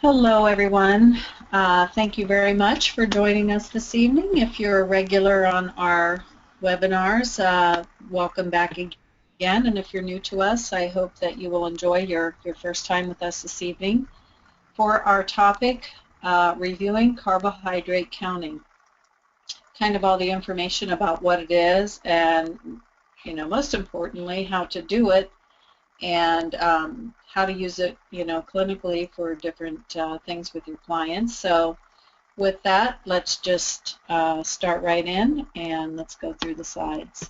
Hello, everyone. Thank you very much for joining us this evening. If you're a regular on our webinars, welcome back again. And if you're new to us, I hope that you will enjoy your first time with us this evening. For our topic, reviewing carbohydrate counting. Kind of all the information about what it is and, most importantly, how to do it and how to use it, clinically for different things with your clients. So with that, let's just start right in and let's go through the slides.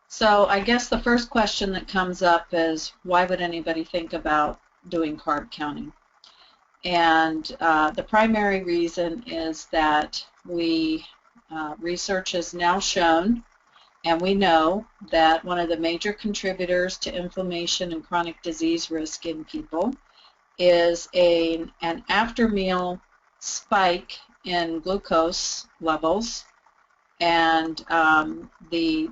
So I guess the first question that comes up is, why would anybody think about doing carb counting? And the primary reason is that research has now shown, and we know that one of the major contributors to inflammation and chronic disease risk in people is an after-meal spike in glucose levels, and the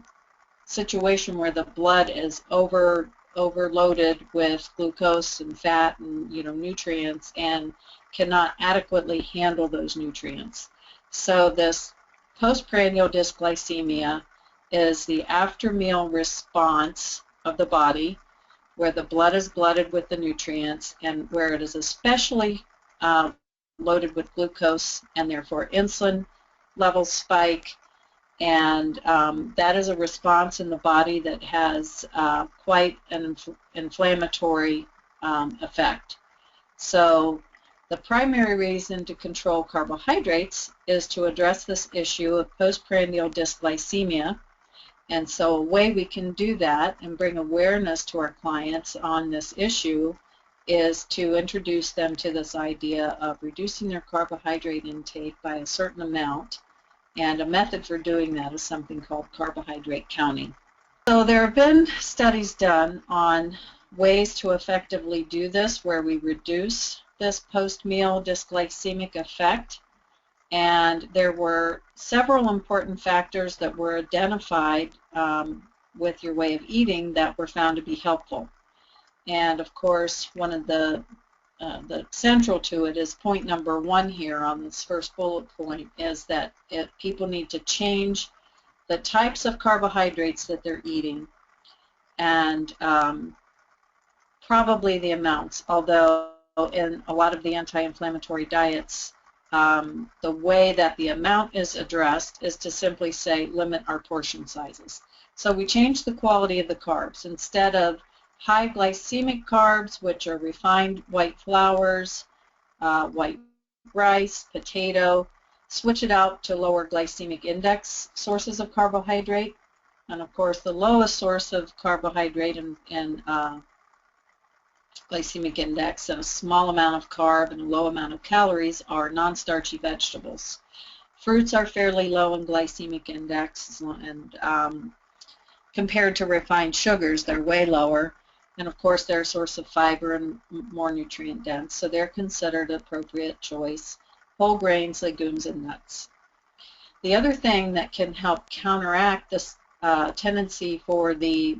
situation where the blood is overloaded with glucose and fat and nutrients and cannot adequately handle those nutrients. So this postprandial dysglycemia is the after-meal response of the body where the blood is flooded with the nutrients and where it is especially loaded with glucose, and therefore insulin levels spike, and that is a response in the body that has quite an inflammatory effect. So the primary reason to control carbohydrates is to address this issue of postprandial dysglycemia. And so a way we can do that and bring awareness to our clients on this issue is to introduce them to this idea of reducing their carbohydrate intake by a certain amount. And a method for doing that is something called carbohydrate counting. So there have been studies done on ways to effectively do this where we reduce this post-meal dysglycemic effect. And there were several important factors that were identified with your way of eating that were found to be helpful. And of course, one of the central to it is point number 1 here on this first bullet point, is that people need to change the types of carbohydrates that they're eating and probably the amounts, although in a lot of the anti-inflammatory diets, the way that the amount is addressed is to simply say limit our portion sizes. So we change the quality of the carbs. Instead of high glycemic carbs, which are refined white flours, white rice, potato, switch it out to lower glycemic index sources of carbohydrate. And of course, the lowest source of carbohydrate in glycemic index and a small amount of carb and a low amount of calories are non-starchy vegetables. Fruits are fairly low in glycemic index, and compared to refined sugars, they're way lower. And of course, they're a source of fiber and more nutrient dense, so they're considered appropriate choice. Whole grains, legumes, and nuts. The other thing that can help counteract this tendency for the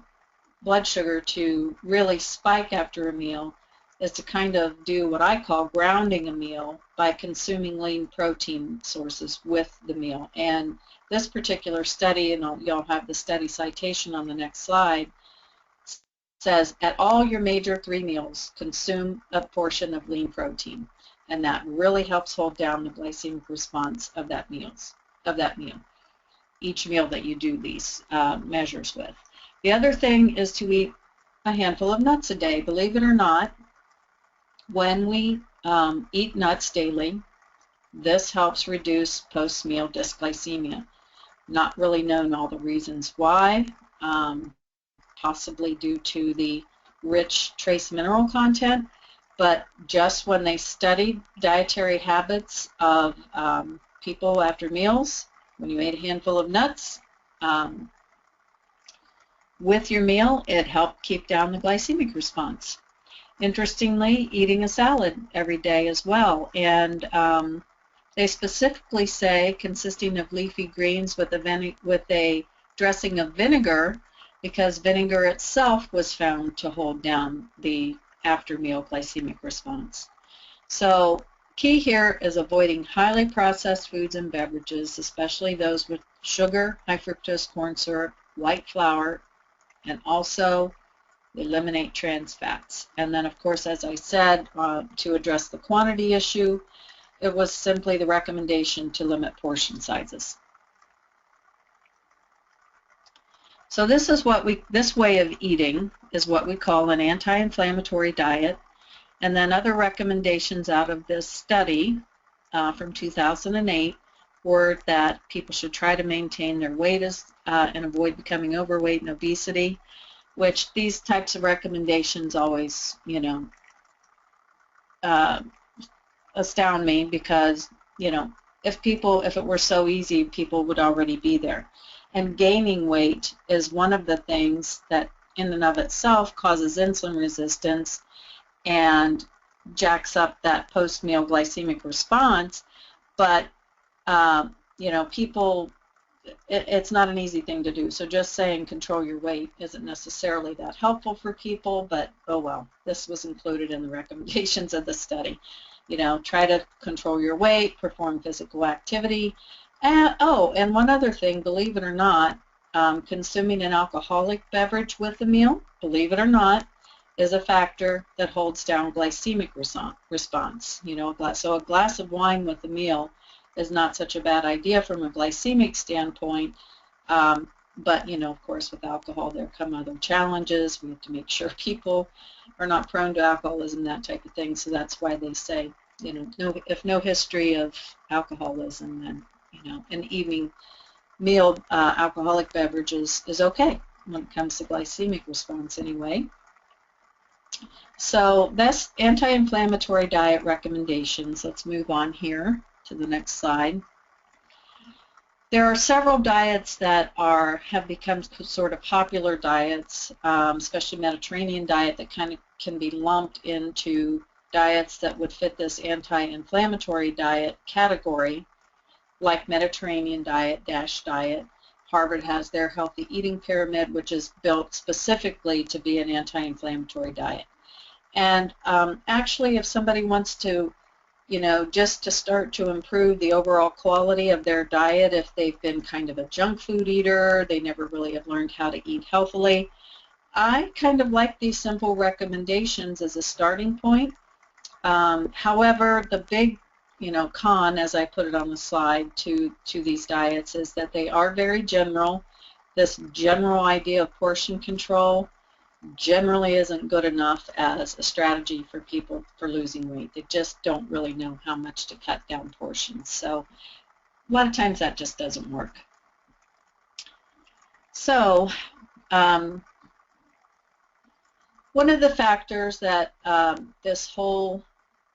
blood sugar to really spike after a meal is to kind of do what I call grounding a meal by consuming lean protein sources with the meal. And this particular study, and you'll have the study citation on the next slide, says at all your major 3 meals, consume a portion of lean protein. And that really helps hold down the glycemic response of that meal, each meal that you do these measures with. The other thing is to eat a handful of nuts a day. Believe it or not, when we eat nuts daily, this helps reduce post-meal dysglycemia. Not really known all the reasons why, possibly due to the rich trace mineral content, but just when they studied dietary habits of people after meals, when you ate a handful of nuts, with your meal, it helped keep down the glycemic response. Interestingly, eating a salad every day as well, and they specifically say consisting of leafy greens with a dressing of vinegar, because vinegar itself was found to hold down the after meal glycemic response. So key here is avoiding highly processed foods and beverages, especially those with sugar, high fructose corn syrup, white flour, and also eliminate trans fats. And then, of course, as I said, to address the quantity issue, it was simply the recommendation to limit portion sizes. So this way of eating is what we call an anti-inflammatory diet. And then other recommendations out of this study from 2008 were that people should try to maintain their weight and avoid becoming overweight and obesity, which these types of recommendations always, astound me because, if it were so easy, people would already be there. And gaining weight is one of the things that in and of itself causes insulin resistance and jacks up that post-meal glycemic response, but people, it's not an easy thing to do. So just saying control your weight isn't necessarily that helpful for people, but oh well, this was included in the recommendations of the study. Try to control your weight, perform physical activity. And one other thing, believe it or not, consuming an alcoholic beverage with a meal, believe it or not, is a factor that holds down glycemic response. So a glass of wine with a meal is not such a bad idea from a glycemic standpoint, but of course, with alcohol there come other challenges. We have to make sure people are not prone to alcoholism, that type of thing. So that's why they say, if no history of alcoholism, then an evening meal alcoholic beverages is okay when it comes to glycemic response anyway. So that's anti-inflammatory diet recommendations. Let's move on here to the next slide. There are several diets that have become sort of popular diets, especially Mediterranean diet, that kind of can be lumped into diets that would fit this anti-inflammatory diet category, like Mediterranean diet, DASH diet. Harvard has their healthy eating pyramid, which is built specifically to be an anti-inflammatory diet. And actually, if somebody wants to, just to start to improve the overall quality of their diet, if they've been kind of a junk food eater, they never really have learned how to eat healthily, I kind of like these simple recommendations as a starting point. However, the big con, as I put it on the slide, to these diets is that they are very general. This general idea of portion control generally isn't good enough as a strategy for people for losing weight. They just don't really know how much to cut down portions. So a lot of times that just doesn't work. So one of the factors that this whole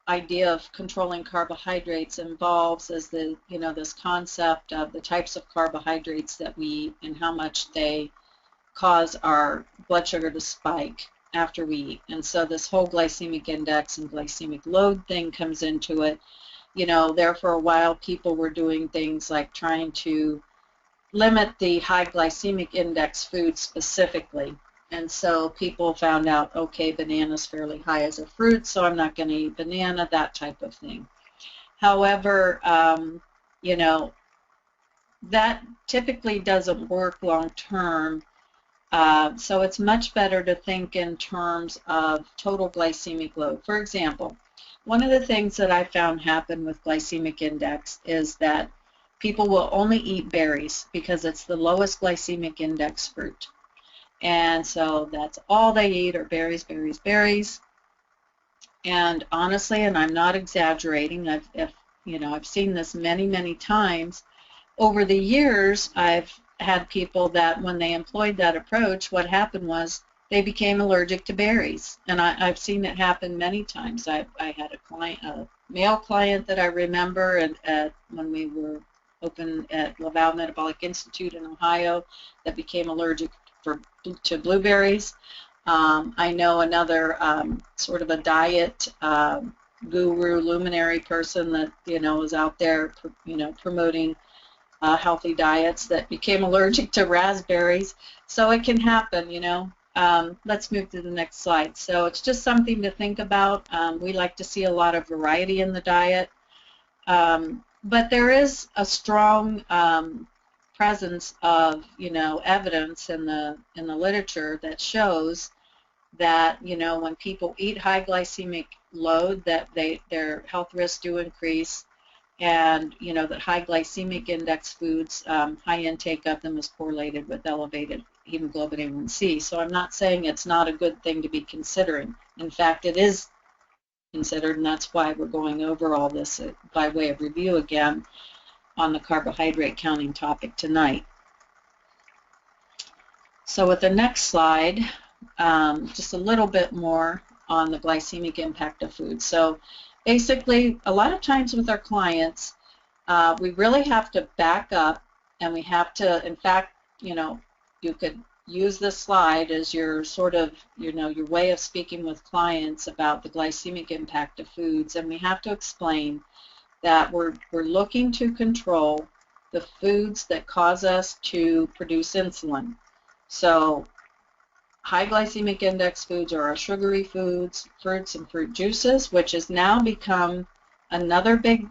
idea of controlling carbohydrates involves is this concept of the types of carbohydrates that we eat and how much they cause our blood sugar to spike after we eat. And so this whole glycemic index and glycemic load thing comes into it. There for a while people were doing things like trying to limit the high glycemic index foods specifically. And so people found out, okay, banana's fairly high as a fruit, so I'm not going to eat banana, that type of thing. However, that typically doesn't work long term. So it's much better to think in terms of total glycemic load. For example, one of the things that I found happen with glycemic index is that people will only eat berries because it's the lowest glycemic index fruit. And so that's all they eat are berries, berries, berries. And honestly, and I'm not exaggerating, I've seen this many, many times. Over the years, I've had people that when they employed that approach, what happened was they became allergic to berries. And I've seen it happen many times. I had a male client that I remember when we were open at LaValle Metabolic Institute in Ohio that became allergic to blueberries. I know another sort of a diet guru, luminary person that was out there, promoting healthy diets that became allergic to raspberries. So it can happen, let's move to the next slide. So it's just something to think about. We like to see a lot of variety in the diet, but there is a strong presence of, evidence in the literature that shows that, when people eat high glycemic load, that their health risks do increase, and that high glycemic index foods, high intake of them is correlated with elevated hemoglobin A1C. So I'm not saying it's not a good thing to be considering. In fact, it is considered, and that's why we're going over all this by way of review again on the carbohydrate counting topic tonight. So with the next slide, just a little bit more on the glycemic impact of food. So basically, a lot of times with our clients, we really have to back up, and we have to, in fact, you could use this slide as your sort of, your way of speaking with clients about the glycemic impact of foods, and we have to explain that we're looking to control the foods that cause us to produce insulin. So high glycemic index foods are our sugary foods, fruits and fruit juices, which has now become another big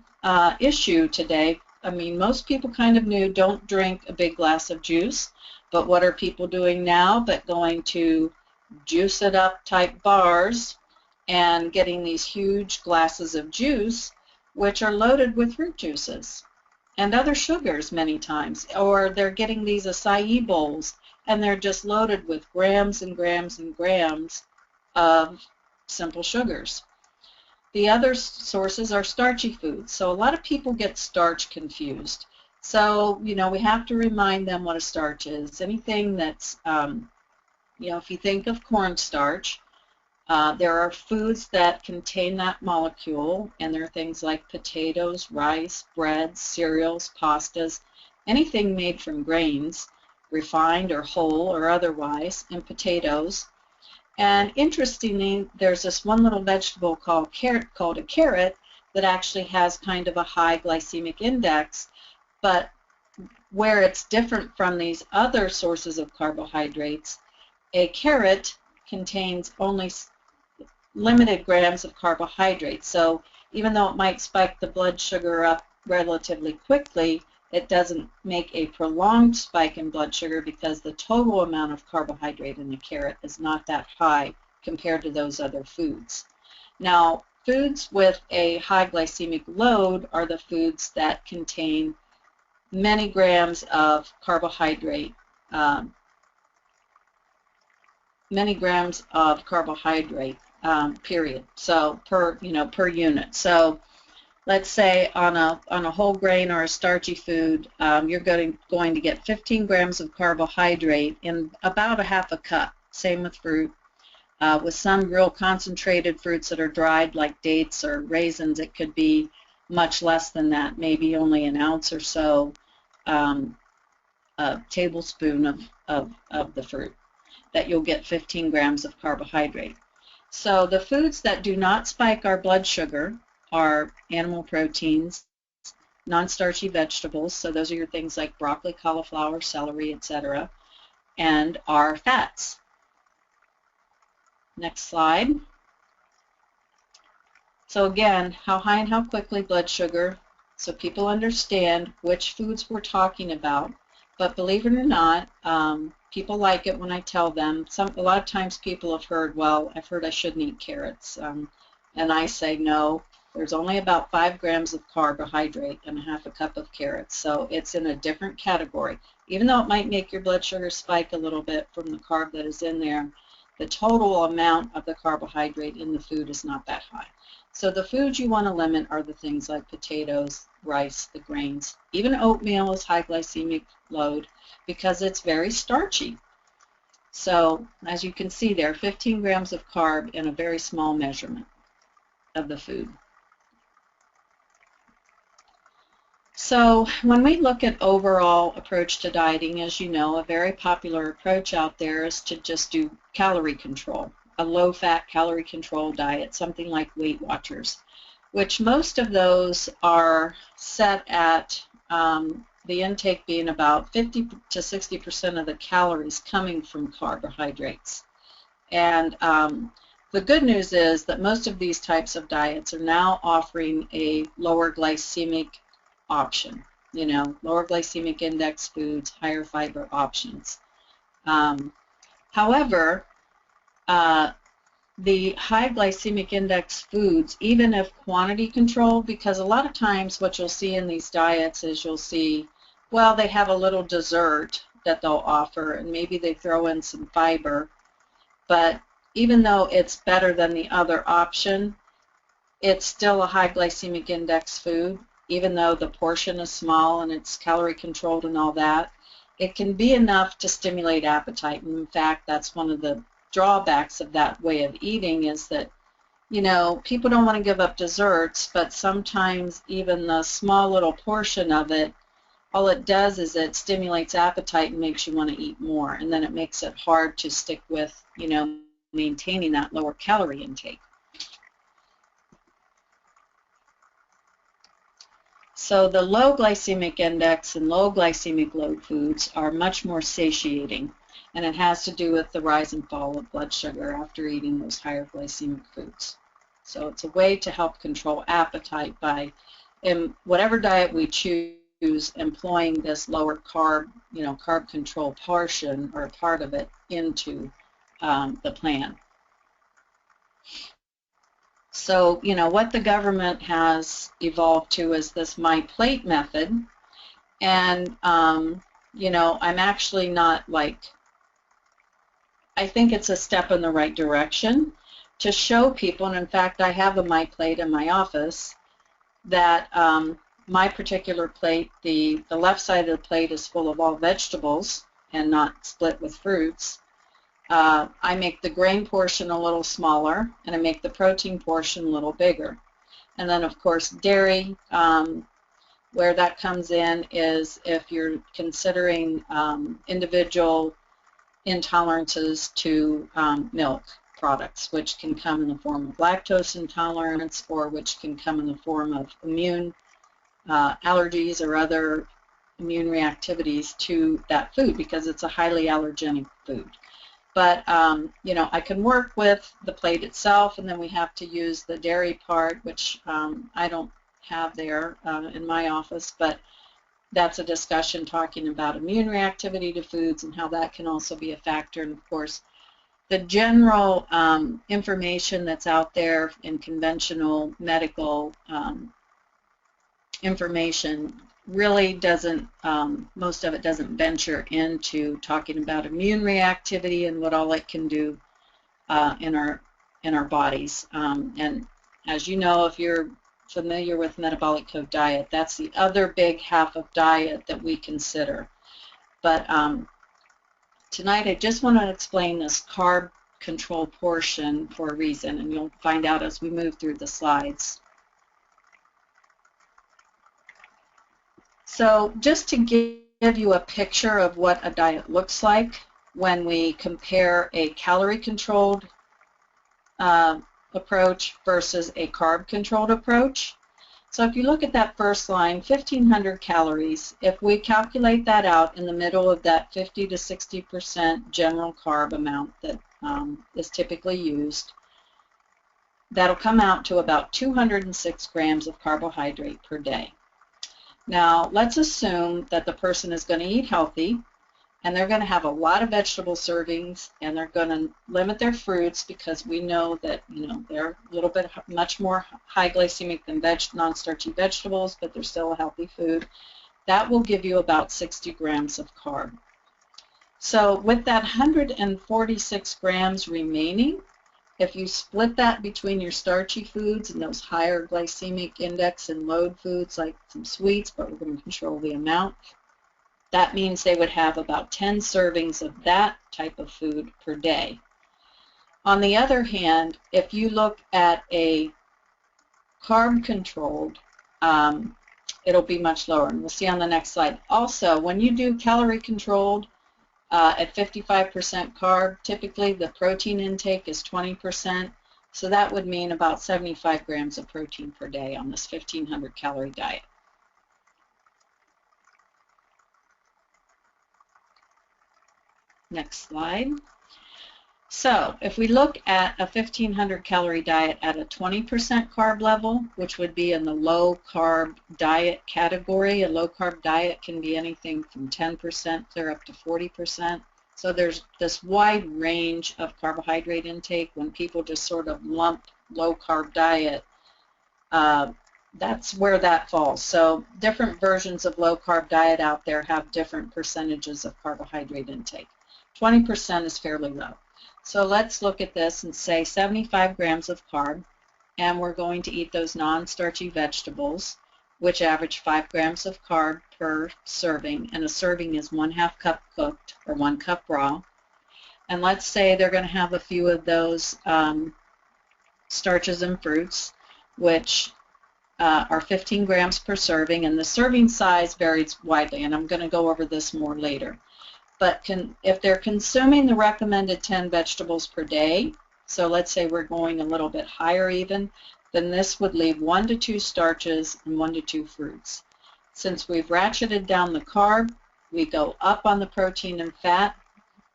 issue today. I mean, most people kind of knew don't drink a big glass of juice, but what are people doing now but going to juice it up type bars and getting these huge glasses of juice, which are loaded with fruit juices and other sugars many times, or they're getting these acai bowls and they're just loaded with grams and grams and grams of simple sugars. The other sources are starchy foods. So a lot of people get starch confused. So, we have to remind them what a starch is. Anything that's, if you think of cornstarch, there are foods that contain that molecule, and there are things like potatoes, rice, breads, cereals, pastas, anything made from grains, refined or whole or otherwise, and potatoes. And interestingly, there's this one little vegetable called a carrot that actually has kind of a high glycemic index, but where it's different from these other sources of carbohydrates, a carrot contains only limited grams of carbohydrates. So even though it might spike the blood sugar up relatively quickly, it doesn't make a prolonged spike in blood sugar because the total amount of carbohydrate in the carrot is not that high compared to those other foods. Now, foods with a high glycemic load are the foods that contain many grams of carbohydrate, period. So per unit. So let's say on a whole grain or a starchy food, you're going to get 15 grams of carbohydrate in about a half a cup. Same with fruit. With some real concentrated fruits that are dried, like dates or raisins, it could be much less than that, maybe only an ounce or so, a tablespoon of the fruit, that you'll get 15 grams of carbohydrate. So the foods that do not spike our blood sugar are animal proteins, non-starchy vegetables, so those are your things like broccoli, cauliflower, celery, etc., and our fats. Next slide. So again, how high and how quickly blood sugar, so people understand which foods we're talking about. But believe it or not, people like it when I tell them. A lot of times people have heard, well, I've heard I shouldn't eat carrots. And I say, no, there's only about 5 grams of carbohydrate and a half a cup of carrots. So it's in a different category. Even though it might make your blood sugar spike a little bit from the carb that is in there, the total amount of the carbohydrate in the food is not that high. So the foods you want to limit are the things like potatoes, rice, the grains. Even oatmeal is high glycemic load because it's very starchy. So as you can see there, 15 grams of carb in a very small measurement of the food. So when we look at overall approach to dieting, as you know, a very popular approach out there is to just do calorie control, a low-fat calorie control diet, something like Weight Watchers, which most of those are set at the intake being about 50 to 60% of the calories coming from carbohydrates. And the good news is that most of these types of diets are now offering a lower glycemic option, you know, lower glycemic index foods, higher fiber options. However, the high glycemic index foods, even if quantity control, because a lot of times what you'll see in these diets is you'll see, well, they have a little dessert that they'll offer, and maybe they throw in some fiber, but even though it's better than the other option, it's still a high glycemic index food, even though the portion is small and it's calorie controlled and all that. It can be enough to stimulate appetite. And in fact, that's one of the drawbacks of that way of eating, is that, you know, people don't want to give up desserts, but sometimes even the small little portion of it, all it does is it stimulates appetite and makes you want to eat more, and then it makes it hard to stick with, you know, maintaining that lower calorie intake. So the low glycemic index and low glycemic load foods are much more satiating, and it has to do with the rise and fall of blood sugar after eating those higher glycemic foods. So it's a way to help control appetite by, in whatever diet we choose, employing this lower carb, you know, carb control portion or part of it into the plan. So, you know, what the government has evolved to is this MyPlate method. And, you know, I'm actually not like, I think it's a step in the right direction to show people, and in fact, I have a MyPlate in my office, that my particular plate, the left side of the plate is full of all vegetables and not split with fruits. I make the grain portion a little smaller, and I make the protein portion a little bigger. And then, of course, dairy, where that comes in is if you're considering individual intolerances to milk products, which can come in the form of lactose intolerance, or which can come in the form of immune allergies or other immune reactivities to that food, because it's a highly allergenic food. But, you know, I can work with the plate itself, and then we have to use the dairy part, which I don't have there in my office, but that's a discussion talking about immune reactivity to foods and how that can also be a factor. And, of course, the general information that's out there in conventional medical information really doesn't, most of it doesn't venture into talking about immune reactivity and what all it can do in our bodies. And as you know, if you're familiar with metabolic code diet, that's the other big half of diet that we consider. But tonight I just want to explain this carb control portion for a reason, and you'll find out as we move through the slides. So just to give you a picture of what a diet looks like when we compare a calorie-controlled approach versus a carb-controlled approach. So if you look at that first line, 1,500 calories, if we calculate that out in the middle of that 50 to 60% general carb amount that is typically used, that'll come out to about 206 grams of carbohydrate per day. Now, let's assume that the person is going to eat healthy, and they're going to have a lot of vegetable servings, and they're going to limit their fruits, because we know that, you know, they're a little bit much more high glycemic than non-starchy vegetables, but they're still a healthy food. That will give you about 60 grams of carb. So with that 146 grams remaining, if you split that between your starchy foods and those higher glycemic index and load foods like some sweets, but we're going to control the amount, that means they would have about 10 servings of that type of food per day. On the other hand, if you look at a carb-controlled, it'll be much lower, and we'll see on the next slide. Also, when you do calorie-controlled at 55% carb, typically the protein intake is 20%, so that would mean about 75 grams of protein per day on this 1,500 calorie diet. Next slide. So if we look at a 1,500 calorie diet at a 20% carb level, which would be in the low carb diet category, a low carb diet can be anything from 10% clear up to 40%. So there's this wide range of carbohydrate intake. When people just sort of lump low carb diet, that's where that falls. So different versions of low carb diet out there have different percentages of carbohydrate intake. 20% is fairly low. So let's look at this and say 75 grams of carb, and we're going to eat those non-starchy vegetables, which average 5 grams of carb per serving, and a serving is 1/2 cup cooked or 1 cup raw. And let's say they're going to have a few of those starches and fruits, which are 15 grams per serving, and the serving size varies widely, and I'm going to go over this more later. But if they're consuming the recommended 10 vegetables per day, so let's say we're going a little bit higher even, then this would leave 1 to 2 starches and 1 to 2 fruits. Since we've ratcheted down the carb, we go up on the protein and fat.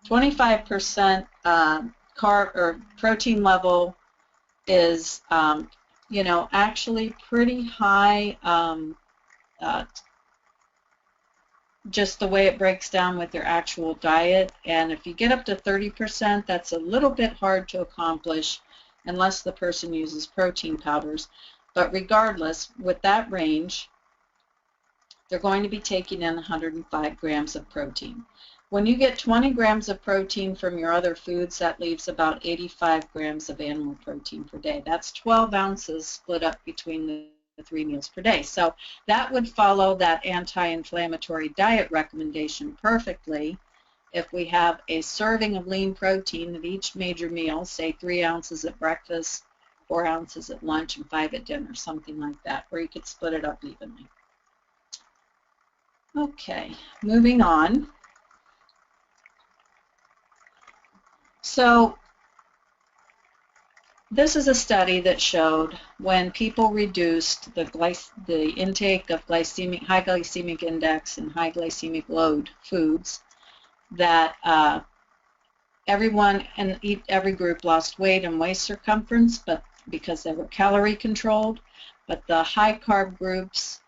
25% carb or protein level is, you know, actually pretty high. Just the way it breaks down with your actual diet, and if you get up to 30%, that's a little bit hard to accomplish unless the person uses protein powders. But regardless, with that range, they're going to be taking in 105 grams of protein. When you get 20 grams of protein from your other foods, that leaves about 85 grams of animal protein per day. That's 12 ounces split up between the 3 meals per day. So that would follow that anti-inflammatory diet recommendation perfectly. If we have a serving of lean protein at each major meal, say 3 ounces at breakfast, 4 ounces at lunch, and 5 at dinner, something like that, where you could split it up evenly. Okay, moving on. So this is a study that showed when people reduced the intake of high glycemic index and high glycemic load foods, that everyone and every group lost weight and waist circumference, but because they were calorie controlled. But the high carb groups,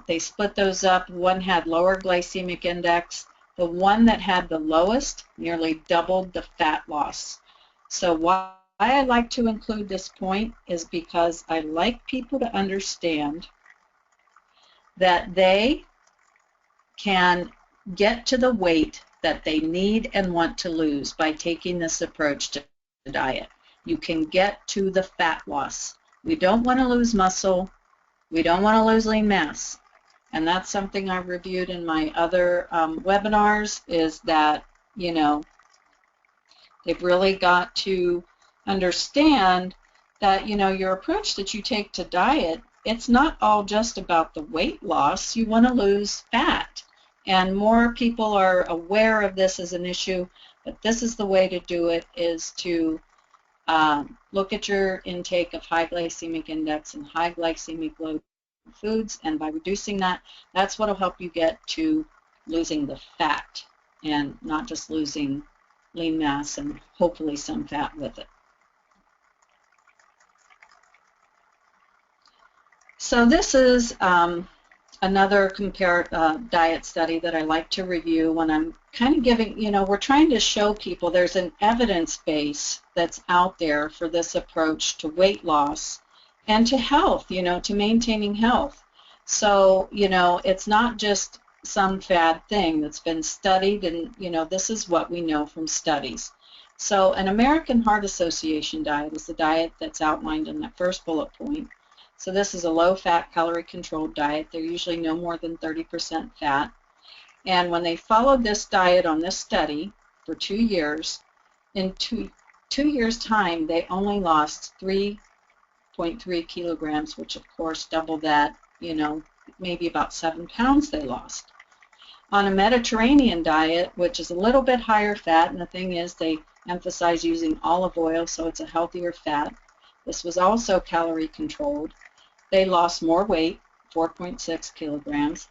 they split those up. One had lower glycemic index. The one that had the lowest nearly doubled the fat loss. So why I like to include this point is because I like people to understand that they can get to the weight that they need and want to lose by taking this approach to the diet. You can get to the fat loss. We don't want to lose muscle. We don't want to lose lean mass. And that's something I've reviewed in my other webinars, is that, you know, they've really got to understand that, you know, your approach that you take to diet, it's not all just about the weight loss. You want to lose fat. And more people are aware of this as an issue, but this is the way to do it, is to look at your intake of high glycemic index and high glycemic load foods, and by reducing that, that's what will help you get to losing the fat and not just losing lean mass and hopefully some fat with it. So this is another diet study that I like to review when I'm kind of giving, you know, we're trying to show people there's an evidence base that's out there for this approach to weight loss and to health, you know, to maintaining health. So, you know, it's not just some fad thing that's been studied, and, you know, this is what we know from studies. So an American Heart Association diet is the diet that's outlined in that first bullet point. So this is a low-fat, calorie-controlled diet. They're usually no more than 30% fat. And when they followed this diet on this study for 2 years, in two years' time, they only lost 3.3 kilograms, which of course doubled that, you know, maybe about 7 pounds they lost. On a Mediterranean diet, which is a little bit higher fat, and the thing is they emphasize using olive oil, so it's a healthier fat. This was also calorie controlled. They lost more weight, 4.6 kilograms,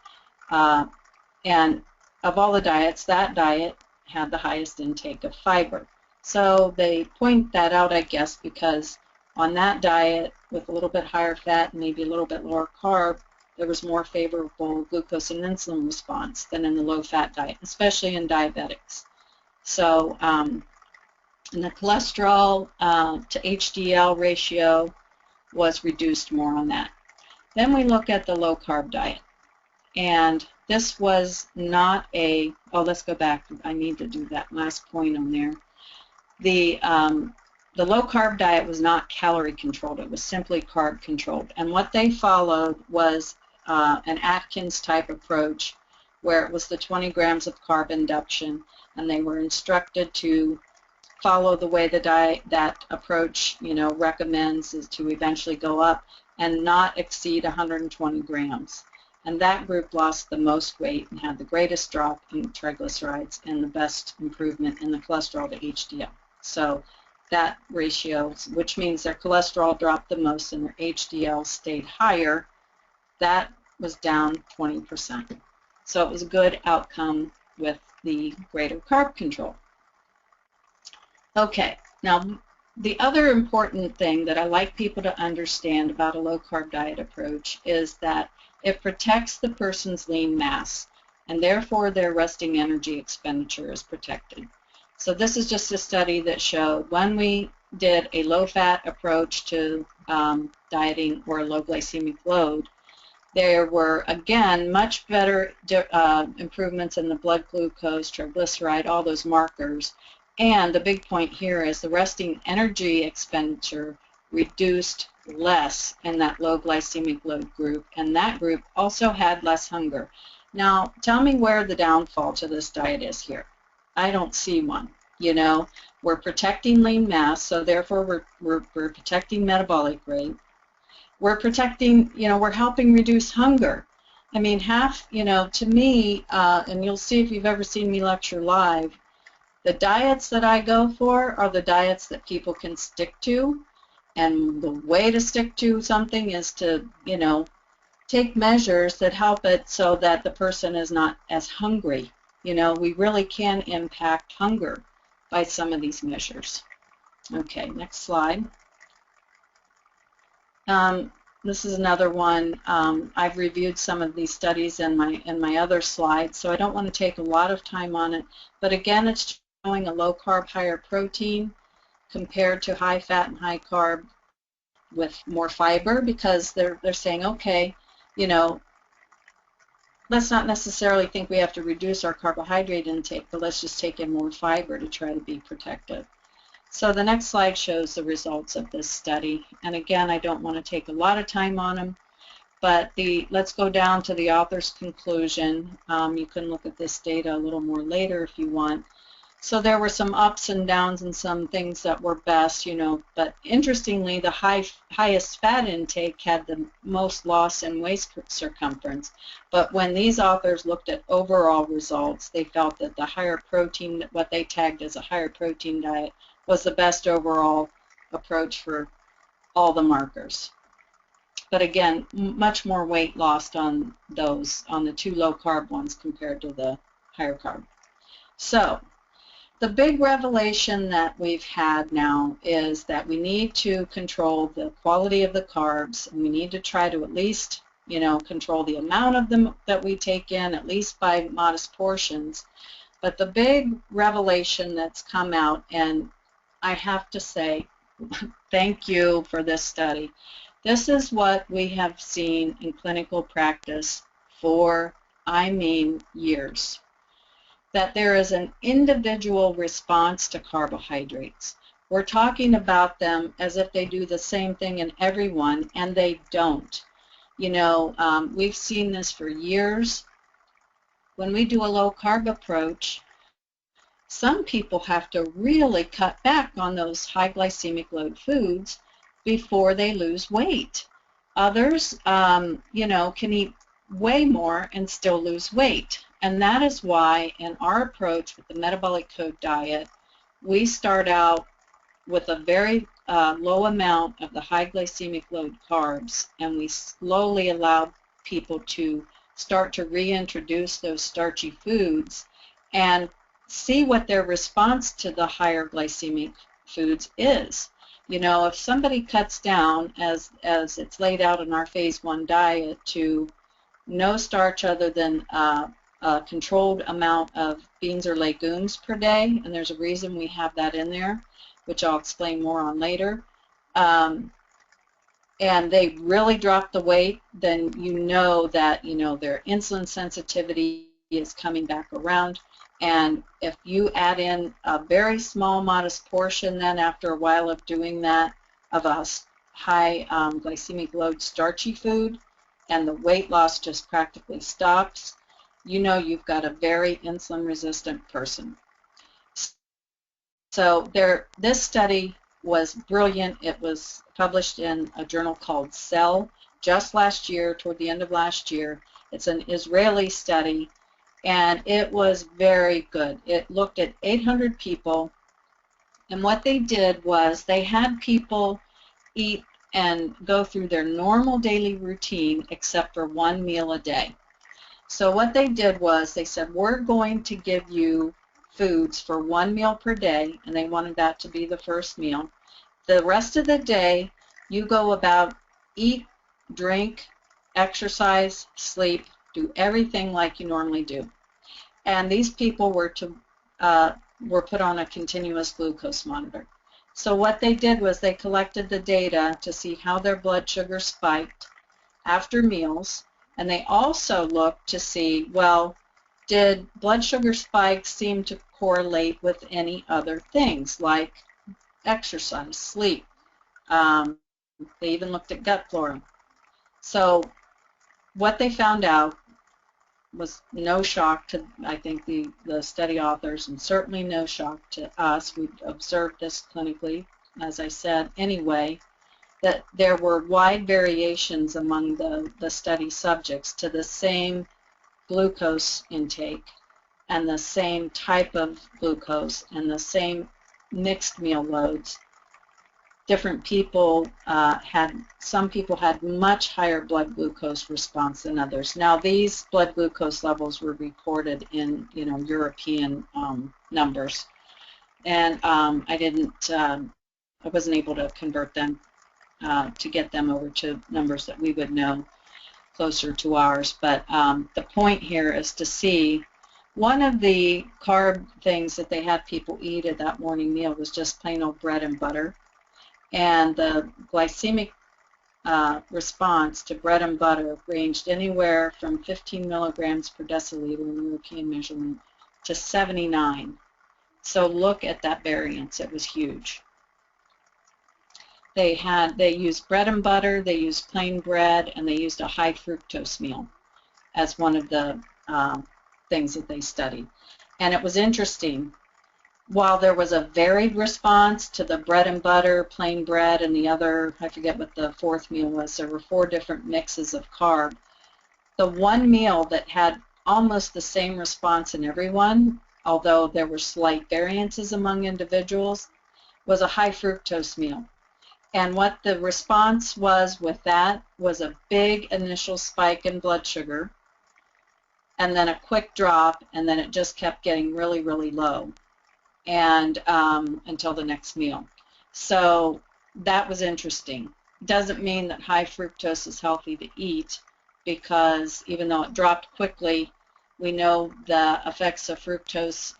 and of all the diets, that diet had the highest intake of fiber. So they point that out, I guess, because on that diet with a little bit higher fat and maybe a little bit lower carb, there was more favorable glucose and insulin response than in the low-fat diet, especially in diabetics. So and the cholesterol to HDL ratio was reduced more on that. Then we look at the low-carb diet. And this was not a, oh, let's go back. I need to do that last point on there. The low-carb diet was not calorie controlled. It was simply carb controlled. And what they followed was an Atkins type approach where it was the 20 grams of carb induction, and they were instructed to follow the way the diet, that approach, recommends, is to eventually go up and not exceed 120 grams. And that group lost the most weight and had the greatest drop in triglycerides and the best improvement in the cholesterol to HDL. So that ratio, which means their cholesterol dropped the most and their HDL stayed higher, that was down 20%. So it was a good outcome with the greater carb control. Okay, now the other important thing that I like people to understand about a low-carb diet approach is that it protects the person's lean mass, and therefore their resting energy expenditure is protected. So this is just a study that showed when we did a low-fat approach to dieting or a low glycemic load, there were, again, much better improvements in the blood glucose, triglyceride, all those markers. And the big point here is the resting energy expenditure reduced less in that low glycemic load group, and that group also had less hunger. Now, tell me where the downfall to this diet is here. I don't see one. We're protecting lean mass, so therefore we're protecting metabolic rate. We're protecting, we're helping reduce hunger. I mean, to me, and you'll see if you've ever seen me lecture live, the diets that I go for are the diets that people can stick to, and the way to stick to something is to, take measures that help it so that the person is not as hungry. We really can impact hunger by some of these measures. Okay, next slide. This is another one. I've reviewed some of these studies in my other slides, so I don't want to take a lot of time on it. But again, it's showing a low carb, higher protein compared to high fat and high carb with more fiber, because they're saying, okay, let's not necessarily think we have to reduce our carbohydrate intake, but let's just take in more fiber to try to be protective. So the next slide shows the results of this study. And again, I don't want to take a lot of time on them, but let's go down to the author's conclusion. You can look at this data a little more later if you want. So there were some ups and downs and some things that were best, but interestingly, the highest fat intake had the most loss in waist circumference. But when these authors looked at overall results, they felt that the higher protein, what they tagged as a higher protein diet, was the best overall approach for all the markers. But again, much more weight lost on the two low carb ones compared to the higher carb. So the big revelation that we've had now is that we need to control the quality of the carbs, and we need to try to at least, control the amount of them that we take in, at least by modest portions. But the big revelation that's come out, and I have to say, thank you for this study. This is what we have seen in clinical practice for, years. That there is an individual response to carbohydrates. We're talking about them as if they do the same thing in everyone, and they don't. We've seen this for years. When we do a low-carb approach, some people have to really cut back on those high glycemic load foods before they lose weight. Others, can eat way more and still lose weight. And that is why in our approach with the metabolic code diet, we start out with a very low amount of the high glycemic load carbs, and we slowly allow people to start to reintroduce those starchy foods. And see what their response to the higher glycemic foods is. You know, if somebody cuts down, as it's laid out in our phase 1 diet, to no starch other than a controlled amount of beans or legumes per day, and there's a reason we have that in there, which I'll explain more on later, and they really drop the weight, then you know that, you know, their insulin sensitivity is coming back around. And if you add in a very small, modest portion, then after a while of doing that, of a high glycemic load starchy food, and the weight loss just practically stops, you know you've got a very insulin resistant person. So this study was brilliant. It was published in a journal called Cell just last year, toward the end of last year. It's an Israeli study, and it was very good. It looked at 800 people, and what they did was they had people eat and go through their normal daily routine except for one meal a day. So what they did was they said, we're going to give you foods for one meal per day, and they wanted that to be the first meal. The rest of the day, you go about, eat, drink, exercise, sleep, do everything like you normally do. And these people were put on a continuous glucose monitor. So what they did was they collected the data to see how their blood sugar spiked after meals, and they also looked to see, well, did blood sugar spikes seem to correlate with any other things like exercise, sleep? They even looked at gut flora. So what they found out was no shock to, I think, the study authors, and certainly no shock to us. We observed this clinically, as I said anyway, that there were wide variations among the study subjects to the same glucose intake and the same type of glucose and the same mixed meal loads. Different people some people had much higher blood glucose response than others. Now these blood glucose levels were recorded in, you know, European numbers, and I wasn't able to convert them to get them over to numbers that we would know closer to ours. But the point here is to see one of the carb things that they had people eat at that morning meal was just plain old bread and butter. And the glycemic response to bread and butter ranged anywhere from 15 milligrams per deciliter in European measurement to 79. So look at that variance. It was huge. They used bread and butter, they used plain bread, and they used a high fructose meal as one of the things that they studied. And it was interesting. While there was a varied response to the bread and butter, plain bread, and the other, I forget what the fourth meal was, there were 4 different mixes of carb. The one meal that had almost the same response in everyone, although there were slight variances among individuals, was a high fructose meal. And what the response was with that was a big initial spike in blood sugar, and then a quick drop, and then it just kept getting really, really low, and until the next meal. So that was interesting. Doesn't mean that high fructose is healthy to eat, because even though it dropped quickly, we know the effects of fructose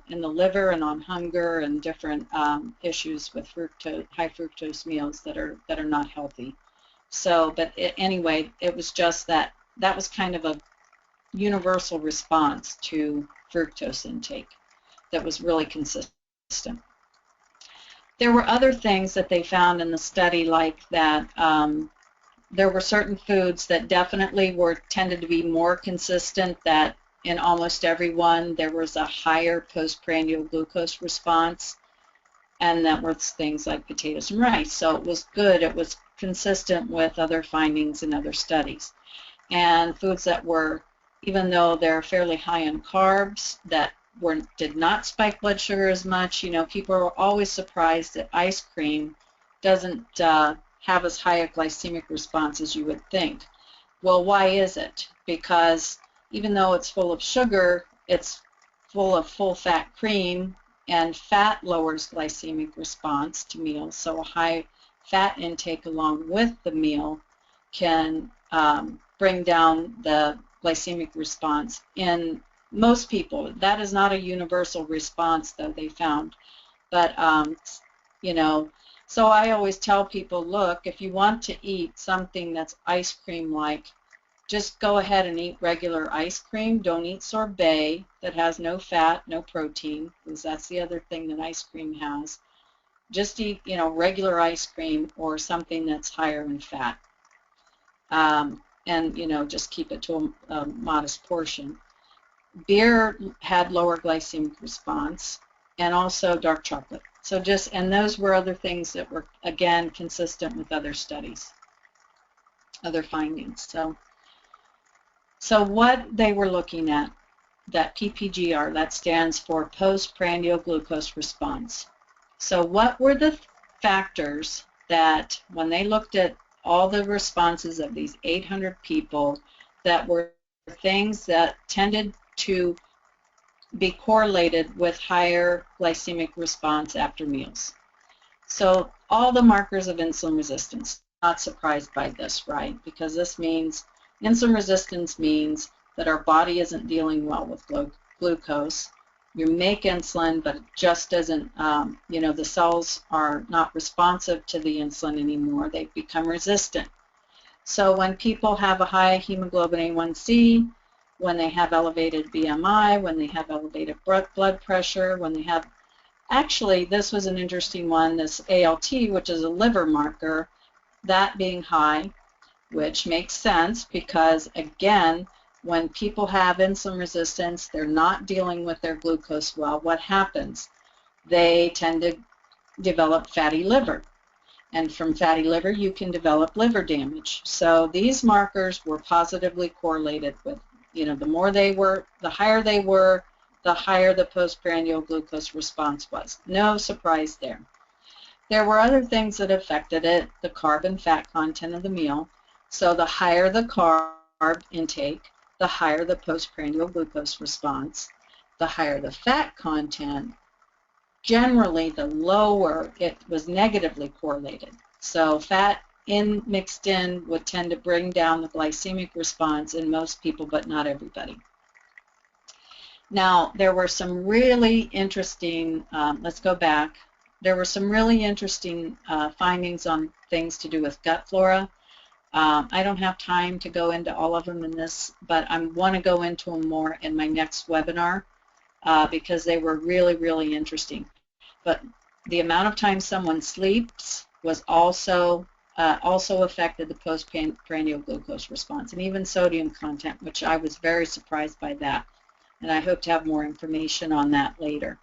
in the liver and on hunger and different issues with high fructose meals that are not healthy. So, but anyway, it was just that was kind of a universal response to fructose intake that was really consistent. There were other things that they found in the study, like that there were certain foods that definitely tended to be more consistent, that in almost everyone there was a higher postprandial glucose response, and that was things like potatoes and rice. So it was good. It was consistent with other findings in other studies. And foods that were, even though they're fairly high in carbs, that did not spike blood sugar as much. You know, people are always surprised that ice cream doesn't have as high a glycemic response as you would think. Well, why is it? Because even though it's full of sugar, it's full of full-fat cream, and fat lowers glycemic response to meals, so a high fat intake along with the meal can bring down the glycemic response in most people. That is not a universal response, though, they found. But, you know, so I always tell people, look, if you want to eat something that's ice cream-like, just go ahead and eat regular ice cream. Don't eat sorbet that has no fat, no protein, because that's the other thing that ice cream has. Just eat, you know, regular ice cream or something that's higher in fat. And, you know, just keep it to a modest portion. Beer had lower glycemic response, and also dark chocolate. So just, and those were other things that were, again, consistent with other studies, other findings. So what they were looking at, that PPGR, that stands for postprandial glucose response. So what were the factors that, when they looked at all the responses of these 800 people, that were things that tended to be correlated with higher glycemic response after meals? So all the markers of insulin resistance. Not surprised by this, right? Because this means insulin resistance means that our body isn't dealing well with glucose. You make insulin, but it just doesn't, you know, the cells are not responsive to the insulin anymore. They become resistant. So when people have a high hemoglobin A1C, when they have elevated BMI, when they have elevated blood pressure, when they have, actually, this was an interesting one, this ALT, which is a liver marker, that being high, which makes sense because, again, when people have insulin resistance, they're not dealing with their glucose well. What happens? They tend to develop fatty liver. And from fatty liver, you can develop liver damage. So these markers were positively correlated with, you know, the more they were, the higher they were, the higher the postprandial glucose response was. No surprise there. There were other things that affected it, the carb and fat content of the meal. So the higher the carb intake, the higher the postprandial glucose response. The higher the fat content, generally the lower it was negatively correlated. So fat mixed in would tend to bring down the glycemic response in most people, but not everybody. Now, there were some really interesting, let's go back, there were some really interesting findings on things to do with gut flora. I don't have time to go into all of them in this, but I want to go into them more in my next webinar because they were really, really interesting. But the amount of time someone sleeps was also affected the postprandial glucose response, and even sodium content, which I was very surprised by that. And I hope to have more information on that later.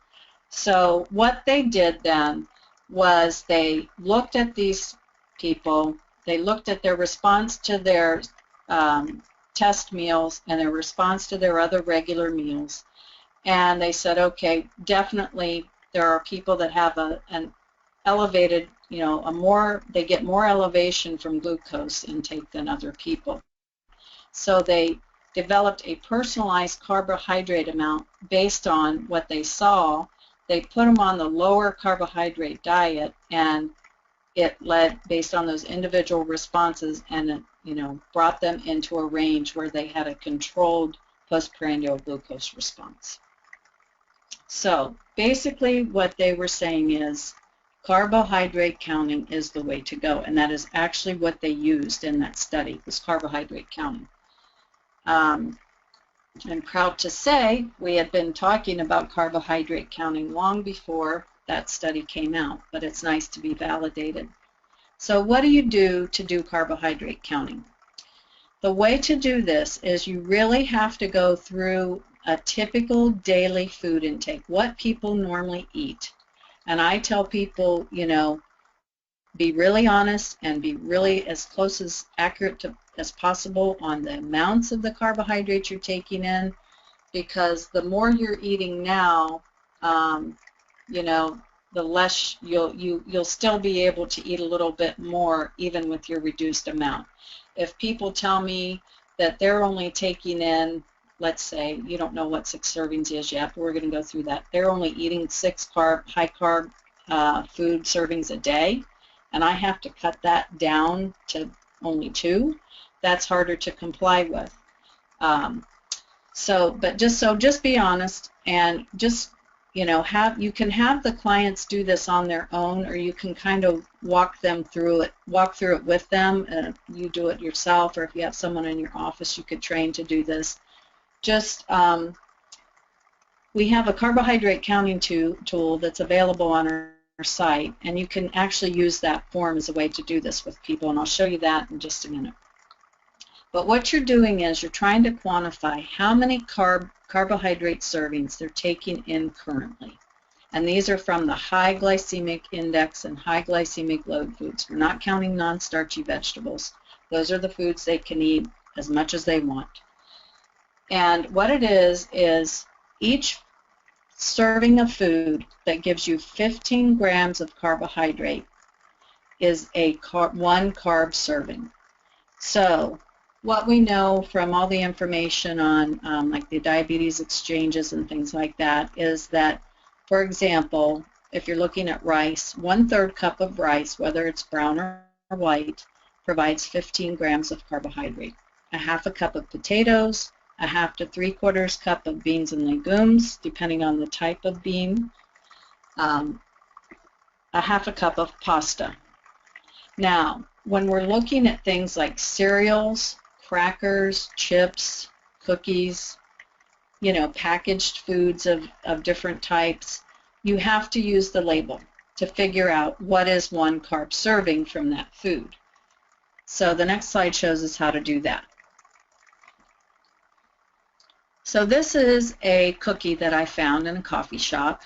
So what they did then was they looked at these people, they looked at their response to their test meals and their response to their other regular meals. And they said, okay, definitely there are people that have an elevated, you know, they get more elevation from glucose intake than other people. So they developed a personalized carbohydrate amount based on what they saw. They put them on the lower carbohydrate diet, and it led, based on those individual responses, and it, you know, brought them into a range where they had a controlled postprandial glucose response. So basically what they were saying is carbohydrate counting is the way to go, and that is actually what they used in that study, was carbohydrate counting. I'm proud to say we had been talking about carbohydrate counting long before that study came out, but it's nice to be validated. So what do you do to do carbohydrate counting? The way to do this is you really have to go through a typical daily food intake, what people normally eat. And I tell people, you know, be really honest and be really as close as accurate as possible on the amounts of the carbohydrates you're taking in, because the more you're eating now, you know, the less you'll still be able to eat a little bit more even with your reduced amount. If people tell me that they're only taking in let's say, you don't know what 6 servings is yet, but we're going to go through that. They're only eating 6 high carb food servings a day, and I have to cut that down to only 2. That's harder to comply with. But just be honest, and just, you know, you can have the clients do this on their own, or you can kind of walk through it with them. You do it yourself, or if you have someone in your office, you could train to do this. Just we have a carbohydrate counting tool that's available on our site, and you can actually use that form as a way to do this with people, and I'll show you that in just a minute. But what you're doing is you're trying to quantify how many carbohydrate servings they're taking in currently. And these are from the high glycemic index and high glycemic load foods. We're not counting non-starchy vegetables. Those are the foods they can eat as much as they want. And what it is each serving of food that gives you 15 grams of carbohydrate is a 1 carb serving. So what we know from all the information on like the diabetes exchanges and things like that is that, for example, if you're looking at rice, 1/3 cup of rice, whether it's brown or white, provides 15 grams of carbohydrate. 1/2 cup of potatoes, 1/2 to 3/4 cup of beans and legumes, depending on the type of bean, 1/2 cup of pasta. Now, when we're looking at things like cereals, crackers, chips, cookies, you know, packaged foods of different types, you have to use the label to figure out what is 1 carb serving from that food. So the next slide shows us how to do that. So this is a cookie that I found in a coffee shop,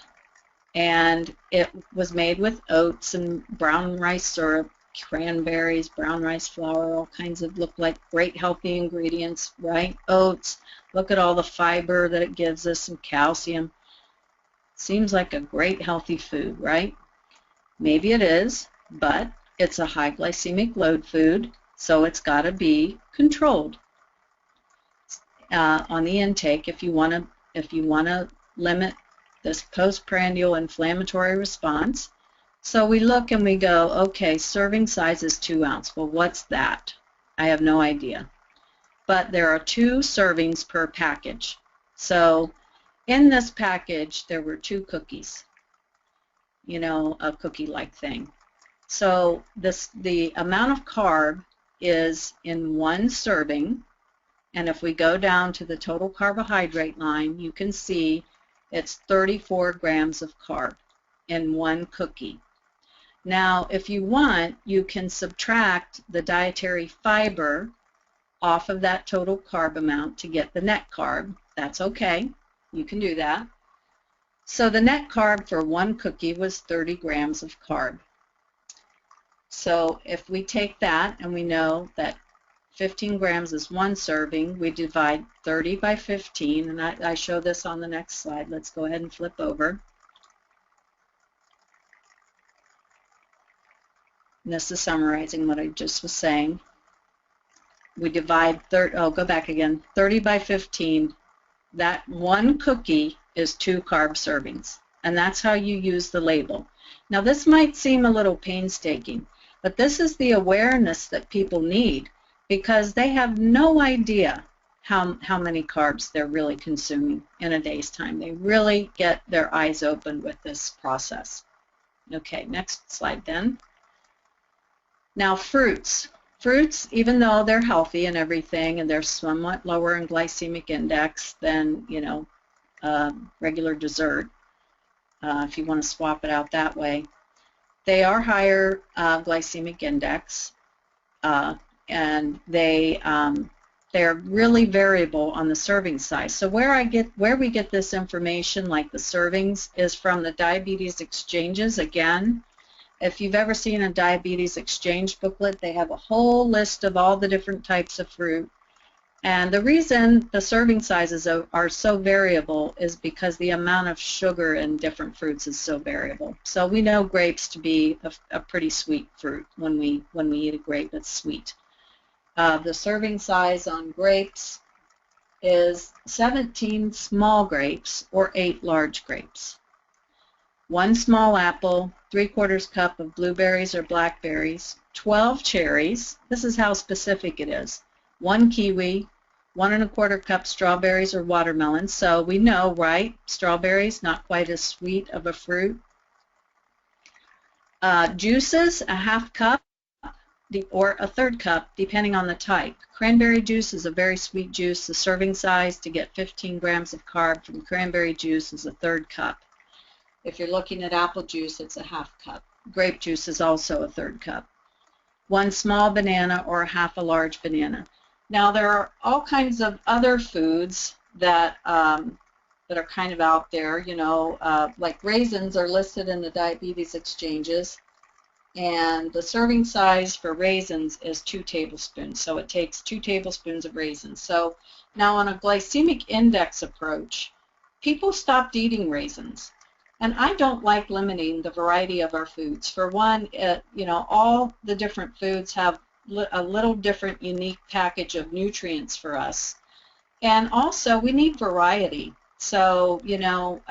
and it was made with oats and brown rice syrup, cranberries, brown rice flour, all kinds of look like great healthy ingredients, right? Oats, look at all the fiber that it gives us, some calcium. Seems like a great healthy food, right? Maybe it is, but it's a high glycemic load food, so it's got to be controlled on the intake if you want to limit this postprandial inflammatory response. So we look and we go, okay, serving size is 2 ounce. Well, what's that? I have no idea. But there are 2 servings per package. So in this package, there were 2 cookies, you know, a cookie-like thing. So the amount of carb is in 1 serving, and if we go down to the total carbohydrate line, you can see it's 34 grams of carb in 1 cookie. Now, if you want, you can subtract the dietary fiber off of that total carb amount to get the net carb. That's okay. You can do that. So the net carb for 1 cookie was 30 grams of carb. So if we take that and we know that 15 grams is 1 serving, we divide 30 by 15, and I show this on the next slide. Let's go ahead and flip over. And this is summarizing what I just was saying. We divide 30 by 15. That 1 cookie is 2 carb servings, and that's how you use the label. Now this might seem a little painstaking, but this is the awareness that people need, because they have no idea how many carbs they're really consuming in a day's time. They really get their eyes open with this process. Okay, next slide then. Now fruits. Fruits, even though they're healthy and everything, and they're somewhat lower in glycemic index than, you know, regular dessert, if you want to swap it out that way, they are higher glycemic index, and they're really variable on the serving size. So where we get this information, like the servings, is from the diabetes exchanges. Again, if you've ever seen a diabetes exchange booklet, they have a whole list of all the different types of fruit. And the reason the serving sizes are so variable is because the amount of sugar in different fruits is so variable. So we know grapes to be a pretty sweet fruit. When we eat a grape, it's sweet. The serving size on grapes is 17 small grapes or 8 large grapes, 1 small apple, 3/4 cup of blueberries or blackberries, 12 cherries, this is how specific it is, 1 kiwi, 1 1/4 cup strawberries or watermelons, so we know, right, strawberries, not quite as sweet of a fruit. Juices, a 1/2 cup or a 1/3 cup, depending on the type. Cranberry juice is a very sweet juice. The serving size to get 15 grams of carb from cranberry juice is a 1/3 cup. If you're looking at apple juice, it's a 1/2 cup. Grape juice is also a 1/3 cup. 1 small banana or 1/2 a large banana. Now there are all kinds of other foods that that are kind of out there, you know, like raisins are listed in the diabetes exchanges, and the serving size for raisins is 2 tablespoons, so it takes 2 tablespoons of raisins. So now on a glycemic index approach, people stopped eating raisins. And I don't like limiting the variety of our foods. For one, you know, all the different foods have a little different unique package of nutrients for us. And also, we need variety. So, you know,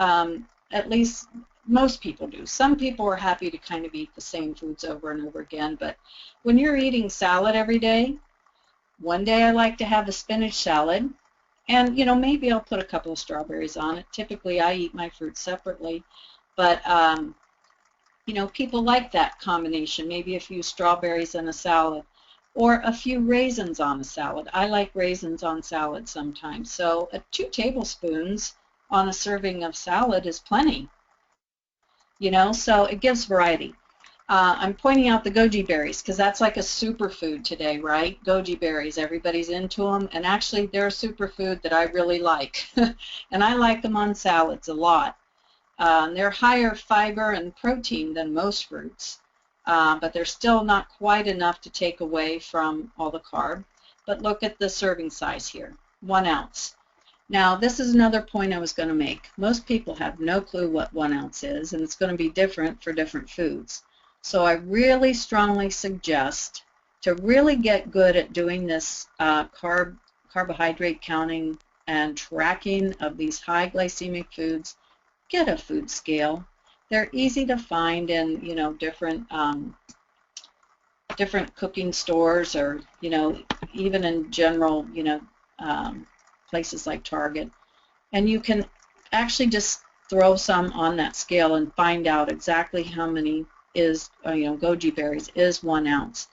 at least most people do. Some people are happy to kind of eat the same foods over and over again. But when you're eating salad every day, one day I like to have a spinach salad. And, you know, maybe I'll put a couple of strawberries on it. Typically, I eat my fruit separately. But, you know, people like that combination, maybe a few strawberries in a salad or a few raisins on a salad. I like raisins on salad sometimes. So 2 tablespoons on a serving of salad is plenty, you know, so it gives variety. I'm pointing out the goji berries because that's like a superfood today, right? Goji berries, everybody's into them, and actually they're a superfood that I really like, and I like them on salads a lot. They're higher fiber and protein than most fruits, but they're still not quite enough to take away from all the carb. But look at the serving size here, 1 ounce. Now, this is another point I was going to make. Most people have no clue what 1 ounce is, and it's going to be different for different foods. So I really strongly suggest to really get good at doing this carbohydrate counting and tracking of these high glycemic foods, get a food scale. They're easy to find in, you know, different cooking stores, or, you know, even in general, you know, places like Target. And you can actually just throw some on that scale and find out exactly how many is, you know, goji berries is 1 ounce.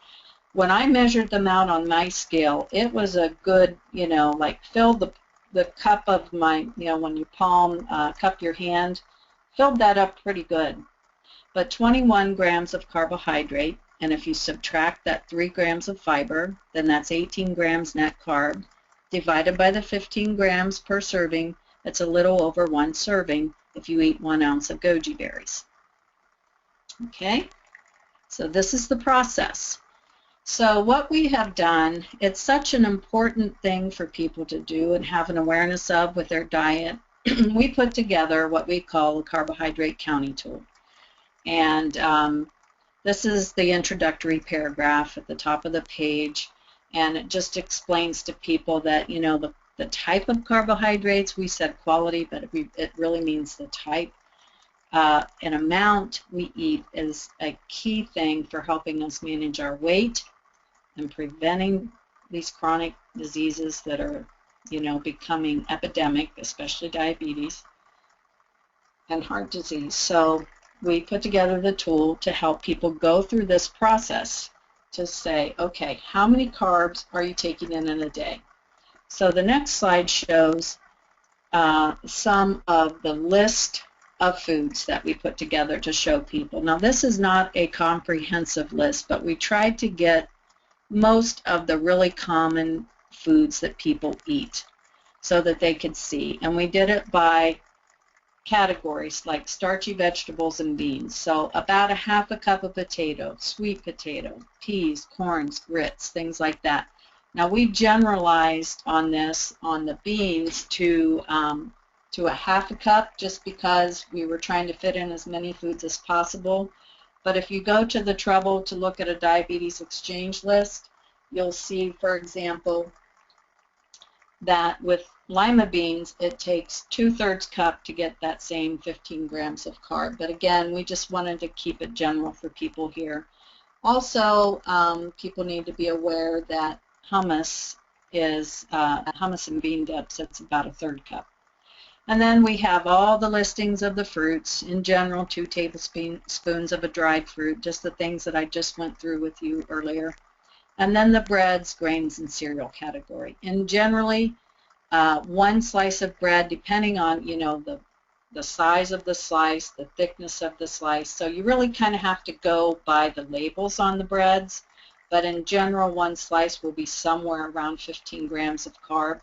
When I measured them out on my scale, it was a good, you know, like fill the cup of my, you know, when you cup your hand, filled that up pretty good. But 21 grams of carbohydrate, and if you subtract that 3 grams of fiber, then that's 18 grams net carb, divided by the 15 grams per serving, it's a little over 1 serving if you eat 1 ounce of goji berries. Okay, so this is the process. So what we have done, it's such an important thing for people to do and have an awareness of with their diet. We put together what we call a carbohydrate counting tool. And this is the introductory paragraph at the top of the page. And it just explains to people that, you know, the type of carbohydrates, we said quality, but it really means the type. An amount we eat is a key thing for helping us manage our weight and preventing these chronic diseases that are, you know, becoming epidemic, especially diabetes and heart disease. So we put together the tool to help people go through this process to say, okay, how many carbs are you taking in a day? So the next slide shows some of the list of foods that we put together to show people. Now, this is not a comprehensive list, but we tried to get most of the really common foods that people eat so that they could see. And we did it by categories like starchy vegetables and beans. So about a 1/2 cup of potato, sweet potato, peas, corns, grits, things like that. Now, we generalized on this, on the beans, to a 1/2 cup, just because we were trying to fit in as many foods as possible. But if you go to the trouble to look at a diabetes exchange list, you'll see, for example, that with lima beans, it takes 2/3 cup to get that same 15 grams of carb. But again, we just wanted to keep it general for people here. Also, people need to be aware that hummus is hummus and bean dips. It's about 1/3 cup. And then we have all the listings of the fruits. In general, 2 tablespoons of a dried fruit, just the things that I just went through with you earlier. And then the breads, grains, and cereal category. And generally, 1 slice of bread, depending on, you know, the size of the slice, the thickness of the slice. So you really kind of have to go by the labels on the breads. But in general, 1 slice will be somewhere around 15 grams of carb.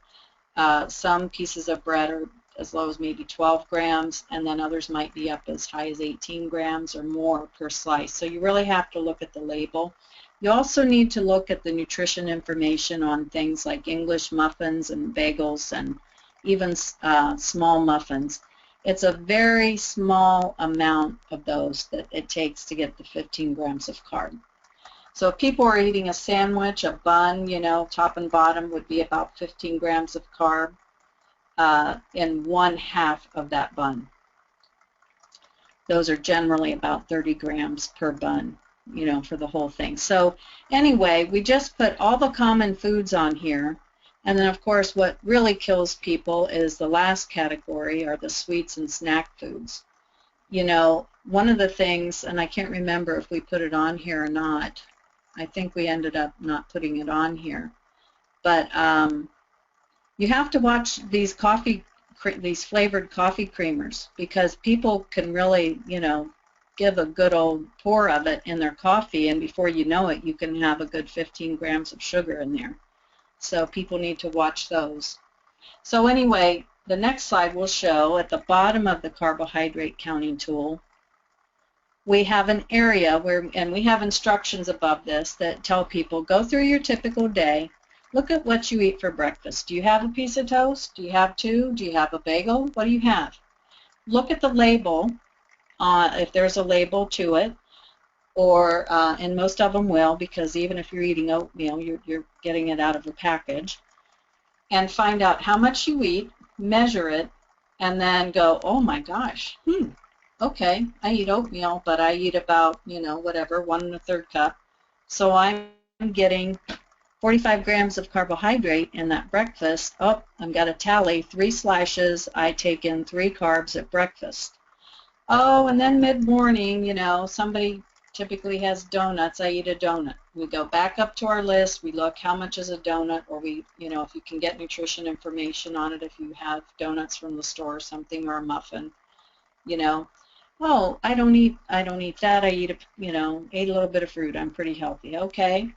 Some pieces of bread are as low as maybe 12 grams, and then others might be up as high as 18 grams or more per slice. So you really have to look at the label. You also need to look at the nutrition information on things like English muffins and bagels and even small muffins. It's a very small amount of those that it takes to get the 15 grams of carb. So if people are eating a sandwich, a bun, you know, top and bottom would be about 15 grams of carb in 1/2 of that bun. Those are generally about 30 grams per bun, you know, for the whole thing. So anyway, we just put all the common foods on here. And then, of course, what really kills people is the last category, are the sweets and snack foods. You know, one of the things, and I can't remember if we put it on here or not. I think we ended up not putting it on here. But you have to watch these flavored coffee creamers, because people can really, you know, give a good old pour of it in their coffee, and before you know it, you can have a good 15 grams of sugar in there. So people need to watch those. So anyway, the next slide will show at the bottom of the carbohydrate counting tool, we have an area where, and we have instructions above this that tell people, go through your typical day, look at what you eat for breakfast. Do you have a piece of toast? Do you have 2? Do you have a bagel? What do you have? Look at the label, if there's a label to it, or, and most of them will, because even if you're eating oatmeal, you're getting it out of a package, and find out how much you eat, measure it, and then go, oh my gosh, okay, I eat oatmeal, but I eat about, you know, whatever, 1 1/3 cup, so I'm getting 45 grams of carbohydrate in that breakfast. Oh, I've got a tally, 3 slashes, I take in 3 carbs at breakfast. Oh, and then mid-morning, you know, somebody typically has donuts, I eat a donut. We go back up to our list, we look how much is a donut, or we, you know, if you can get nutrition information on it, if you have donuts from the store or something, or a muffin, you know. Oh, I don't eat that, I eat, you know, ate a little bit of fruit, I'm pretty healthy. Okay,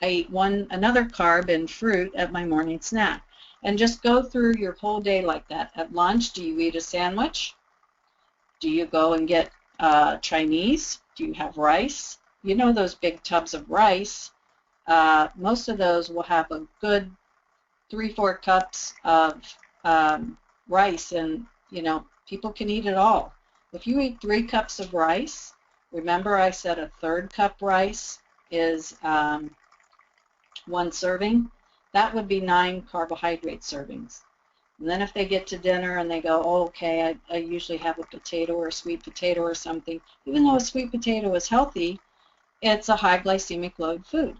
I eat another carb in fruit at my morning snack. And just go through your whole day like that. At lunch, do you eat a sandwich? Do you go and get Chinese? Do you have rice? You know those big tubs of rice. Most of those will have a good 3-4 cups of rice, and you know, people can eat it all. If you eat 3 cups of rice, remember I said a 1/3 cup rice is 1 serving, that would be 9 carbohydrate servings. And then if they get to dinner and they go, oh, okay, I usually have a potato or a sweet potato or something, even though a sweet potato is healthy, it's a high glycemic load food.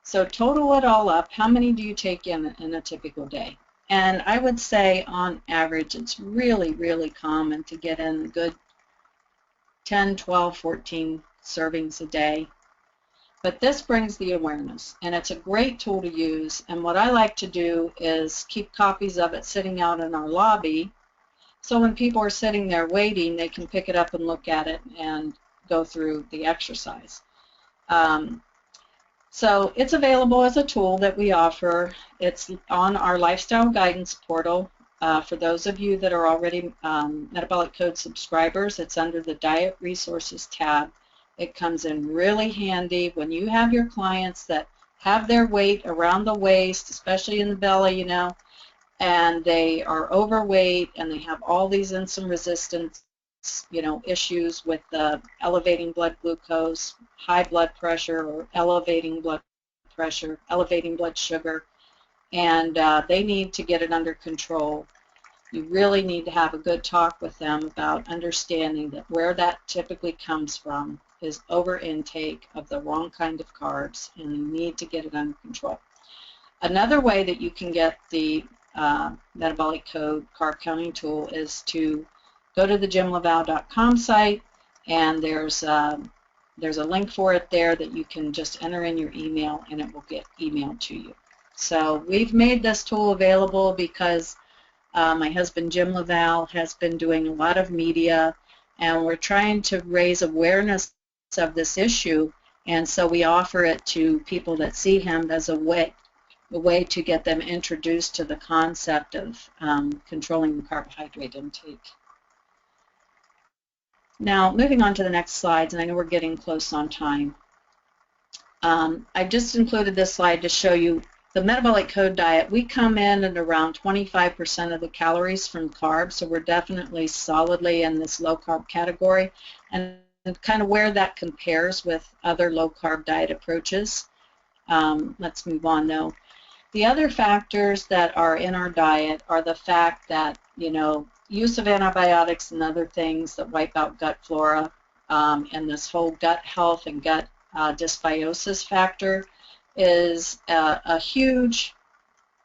So total it all up, how many do you take in a typical day? And I would say on average, it's really, really common to get in a good 10, 12, 14 servings a day. But this brings the awareness, and it's a great tool to use. And what I like to do is keep copies of it sitting out in our lobby, so when people are sitting there waiting, they can pick it up and look at it and go through the exercise. So it's available as a tool that we offer. It's on our lifestyle guidance portal. For those of you that are already Metabolic Code subscribers, it's under the Diet Resources tab. It comes in really handy when you have your clients that have their weight around the waist, especially in the belly, you know, and they are overweight and they have all these insulin resistance, you know, issues with elevating blood glucose, high blood pressure, or elevating blood pressure, elevating blood sugar. and they need to get it under control. You really need to have a good talk with them about understanding that where that typically comes from is over intake of the wrong kind of carbs, and you need to get it under control. Another way that you can get the Metabolic Code Carb Counting tool is to go to the JimLaValle.com site, and there's a link for it there that you can just enter in your email and it will get emailed to you. So we've made this tool available because my husband Jim LaValle has been doing a lot of media, and we're trying to raise awareness of this issue, and so we offer it to people that see him as a way to get them introduced to the concept of controlling the carbohydrate intake. Now, moving on to the next slides, and I know we're getting close on time. I just included this slide to show you the Metabolic Code diet. We come in at around 25% of the calories from carbs, so we're definitely solidly in this low-carb category, and kind of where that compares with other low-carb diet approaches. Let's move on, though. The other factors that are in our diet are the fact that, use of antibiotics and other things that wipe out gut flora, and this whole gut health and gut dysbiosis factor is a huge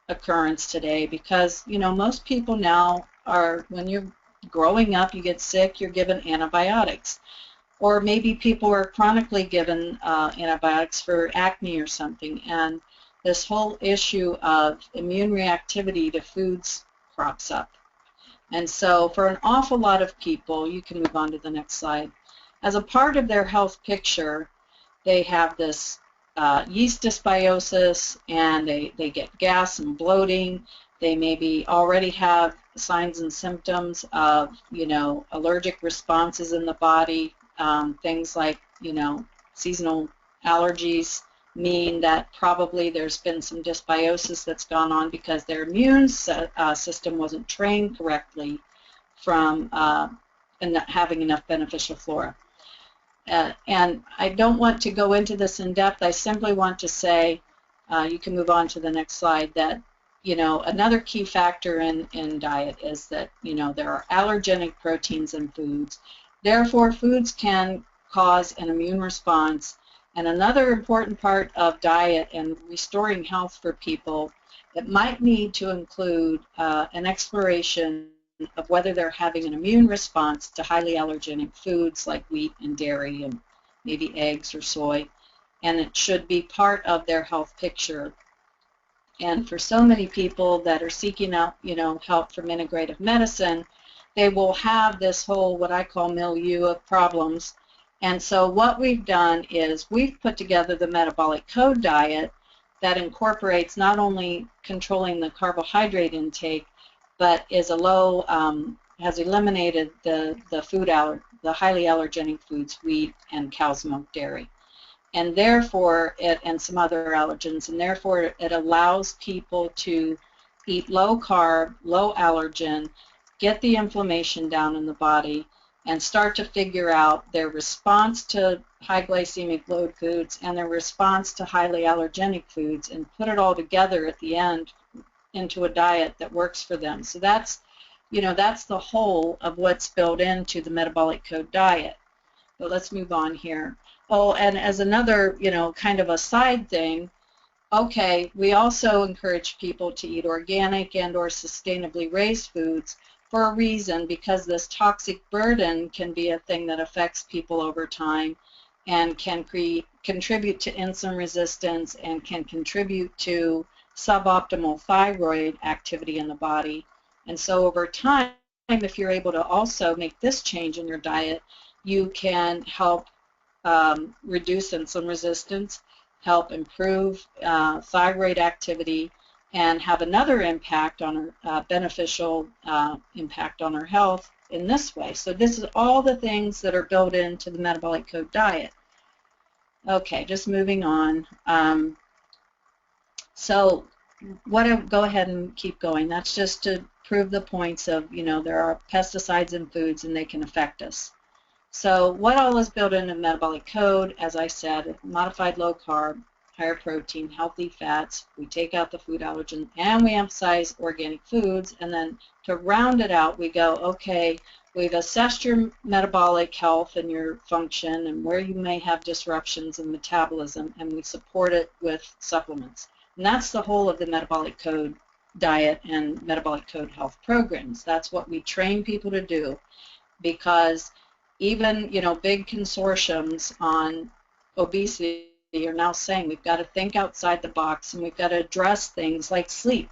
occurrence today, because most people now are, when you're growing up, you get sick, you're given antibiotics, or maybe people are chronically given antibiotics for acne or something, and this whole issue of immune reactivity to foods crops up. And so for an awful lot of people, you can move on to the next slide, as a part of their health picture, they have this yeast dysbiosis, and they get gas and bloating. They maybe already have signs and symptoms of, allergic responses in the body. Things like, seasonal allergies mean that probably there's been some dysbiosis that's gone on because their immune system wasn't trained correctly from and not having enough beneficial flora. And I don't want to go into this in depth. I simply want to say, you can move on to the next slide, that another key factor in diet is that there are allergenic proteins in foods. Therefore, foods can cause an immune response. And another important part of diet and restoring health for people, it might need to include an exploration of whether they're having an immune response to highly allergenic foods like wheat and dairy and maybe eggs or soy, and it should be part of their health picture. And for so many people that are seeking out, help from integrative medicine, they will have this whole, what I call, milieu of problems. And so what we've done is we've put together the Metabolic Code diet that incorporates not only controlling the carbohydrate intake, but is has eliminated the highly allergenic foods, wheat and cow's milk, dairy, and therefore and some other allergens, and therefore it allows people to eat low carb, low allergen, get the inflammation down in the body, and start to figure out their response to high glycemic load foods and their response to highly allergenic foods, and put it all together at the end into a diet that works for them. So that's the whole of what's built into the Metabolic Code diet. But let's move on here. Oh, and as another, kind of a side thing, okay, we also encourage people to eat organic and or sustainably raised foods for a reason, because this toxic burden can be a thing that affects people over time and can contribute to insulin resistance and can contribute to suboptimal thyroid activity in the body. And so over time, if you're able to also make this change in your diet, you can help reduce insulin resistance, help improve thyroid activity, and have another impact on our beneficial impact on our health in this way. So this is all the things that are built into the Metabolic Code diet. Okay, just moving on. So go ahead and keep going. That's just to prove the points of, there are pesticides in foods and they can affect us. So what all is built into Metabolic Code? As I said, modified low carb, higher protein, healthy fats. We take out the food allergen, and we emphasize organic foods. And then to round it out, we go, okay, we've assessed your metabolic health and your function and where you may have disruptions in metabolism, and we support it with supplements. And that's the whole of the Metabolic Code diet and Metabolic Code health programs. That's what we train people to do, because even, you know, big consortiums on obesity are now saying we've got to think outside the box and we've got to address things like sleep.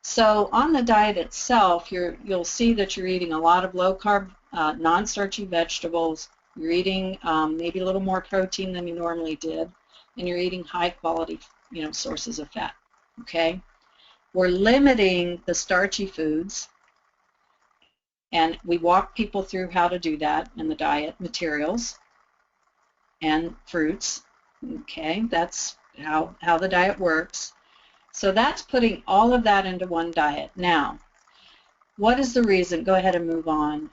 So on the diet itself, you'll see that you're eating a lot of low-carb, non-starchy vegetables. You're eating maybe a little more protein than you normally did, and you're eating high-quality, you know, sources of fat. Okay, we're limiting the starchy foods, and we walk people through how to do that in the diet materials and fruits. Okay, that's how the diet works. So that's putting all of that into one diet. Now, what is the reason? Go ahead and move on.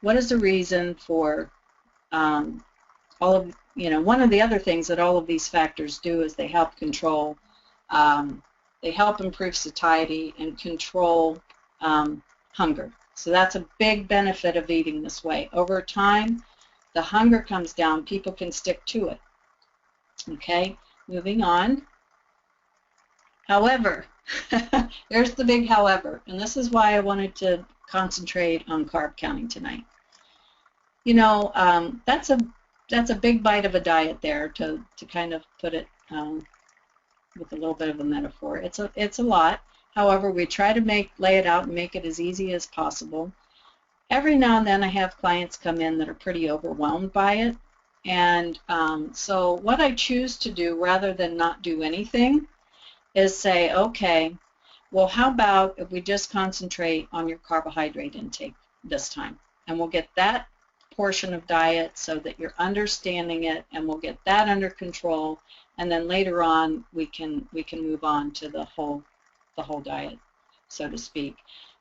What is the reason for all of, you know, one of the other things that all of these factors do is they help control, they help improve satiety and control hunger. So that's a big benefit of eating this way. Over time, the hunger comes down, people can stick to it. Okay, moving on. However, there's the big however, and this is why I wanted to concentrate on carb counting tonight. You know, that's a big bite of a diet there, to kind of put it with a little bit of a metaphor. It's a lot. However, we try to lay it out and make it as easy as possible. Every now and then I have clients come in that are pretty overwhelmed by it. And so what I choose to do, rather than not do anything, is say, okay, well, how about if we just concentrate on your carbohydrate intake this time? And we'll get that portion of diet so that you're understanding it, and we'll get that under control. And then later on, we can move on to the whole diet, so to speak.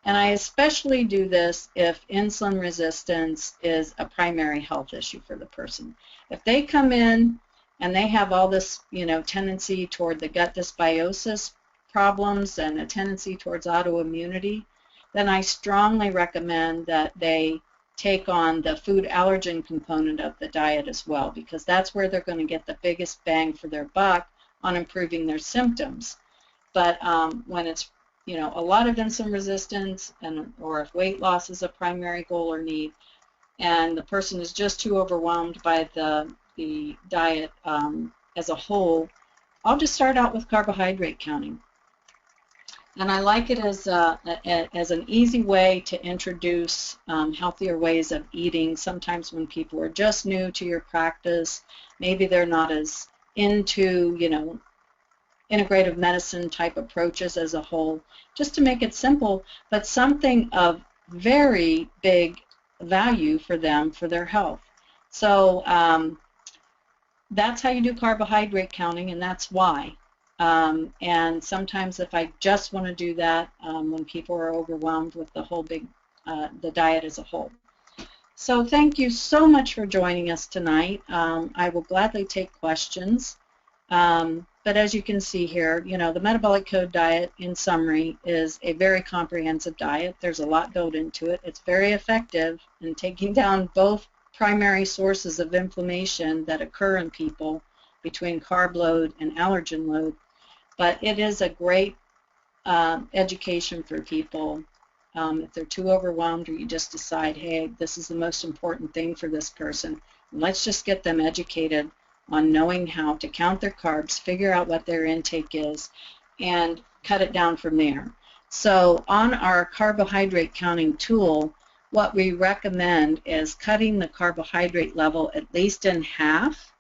And I especially do this if insulin resistance is a primary health issue for the person. If they come in and they have all this, you know, tendency toward the gut dysbiosis problems and a tendency towards autoimmunity, then I strongly recommend that they take on the food allergen component of the diet as well, because that's where they're going to get the biggest bang for their buck on improving their symptoms. But when it's, you know, a lot of insulin resistance, or if weight loss is a primary goal or need, and the person is just too overwhelmed by the diet as a whole, I'll just start out with carbohydrate counting. And I like it as an easy way to introduce healthier ways of eating. Sometimes when people are just new to your practice, maybe they're not as into, you know, integrative medicine type approaches as a whole, just to make it simple, but something of very big value for them, for their health. So that's how you do carbohydrate counting, and that's why. And sometimes if I just want to do that when people are overwhelmed with the whole the diet as a whole. So thank you so much for joining us tonight. I will gladly take questions. But as you can see here, you know, the Metabolic Code diet, in summary, is a very comprehensive diet. There's a lot built into it. It's very effective in taking down both primary sources of inflammation that occur in people between carb load and allergen load. But it is a great education for people if they're too overwhelmed, or you just decide, hey, this is the most important thing for this person. Let's just get them educated on knowing how to count their carbs, figure out what their intake is, and cut it down from there. So on our carbohydrate counting tool, what we recommend is cutting the carbohydrate level at least in half,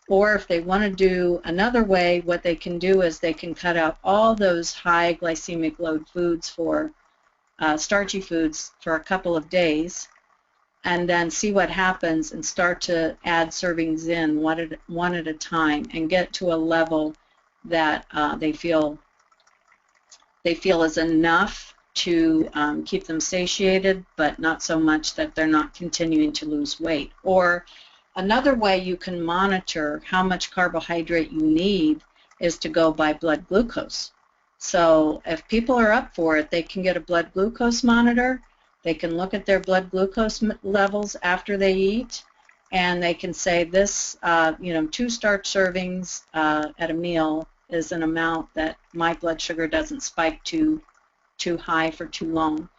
or if they want to do another way, what they can do is they can cut out all those high glycemic load foods, for starchy foods, for a couple of days, and then see what happens and start to add servings in one at a time, and get to a level that they feel is enough to keep them satiated, but not so much that they're not continuing to lose weight. Or another way you can monitor how much carbohydrate you need is to go by blood glucose. So if people are up for it, they can get a blood glucose monitor. They can look at their blood glucose levels after they eat, and they can say this, 2 starch servings at a meal is an amount that my blood sugar doesn't spike too high for too long.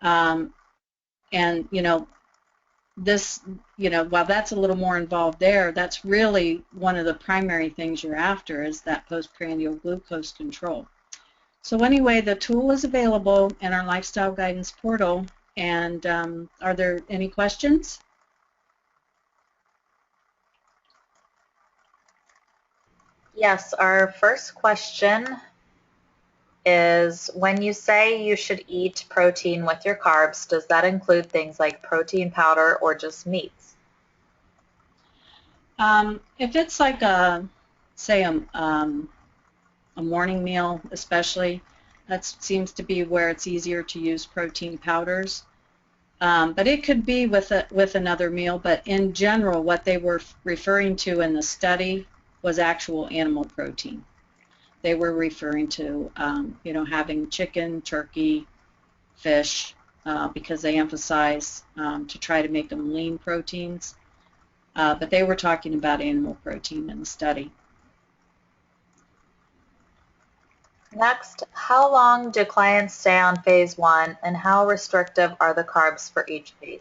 And this, while that's a little more involved there, that's really one of the primary things you're after, is that postprandial glucose control. So anyway, the tool is available in our lifestyle guidance portal. And are there any questions? Yes, our first question is, when you say you should eat protein with your carbs, does that include things like protein powder or just meats? If it's like say a morning meal especially, that seems to be where it's easier to use protein powders. But it could be with another meal, but in general what they were referring to in the study was actual animal protein. They were referring to having chicken, turkey, fish, because they emphasize to try to make them lean proteins. But they were talking about animal protein in the study. Next, how long do clients stay on phase 1, and how restrictive are the carbs for each phase?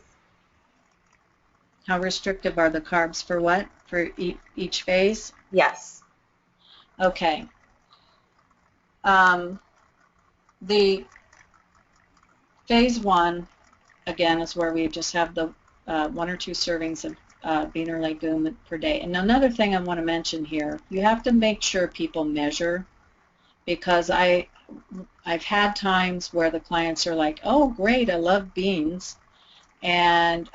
How restrictive are the carbs for what? For each phase? Yes. Okay. The phase 1, again, is where we just have the 1 or 2 servings of bean or legume per day. And another thing I want to mention here, you have to make sure people measure, because I've had times where the clients are like, oh great, I love beans, and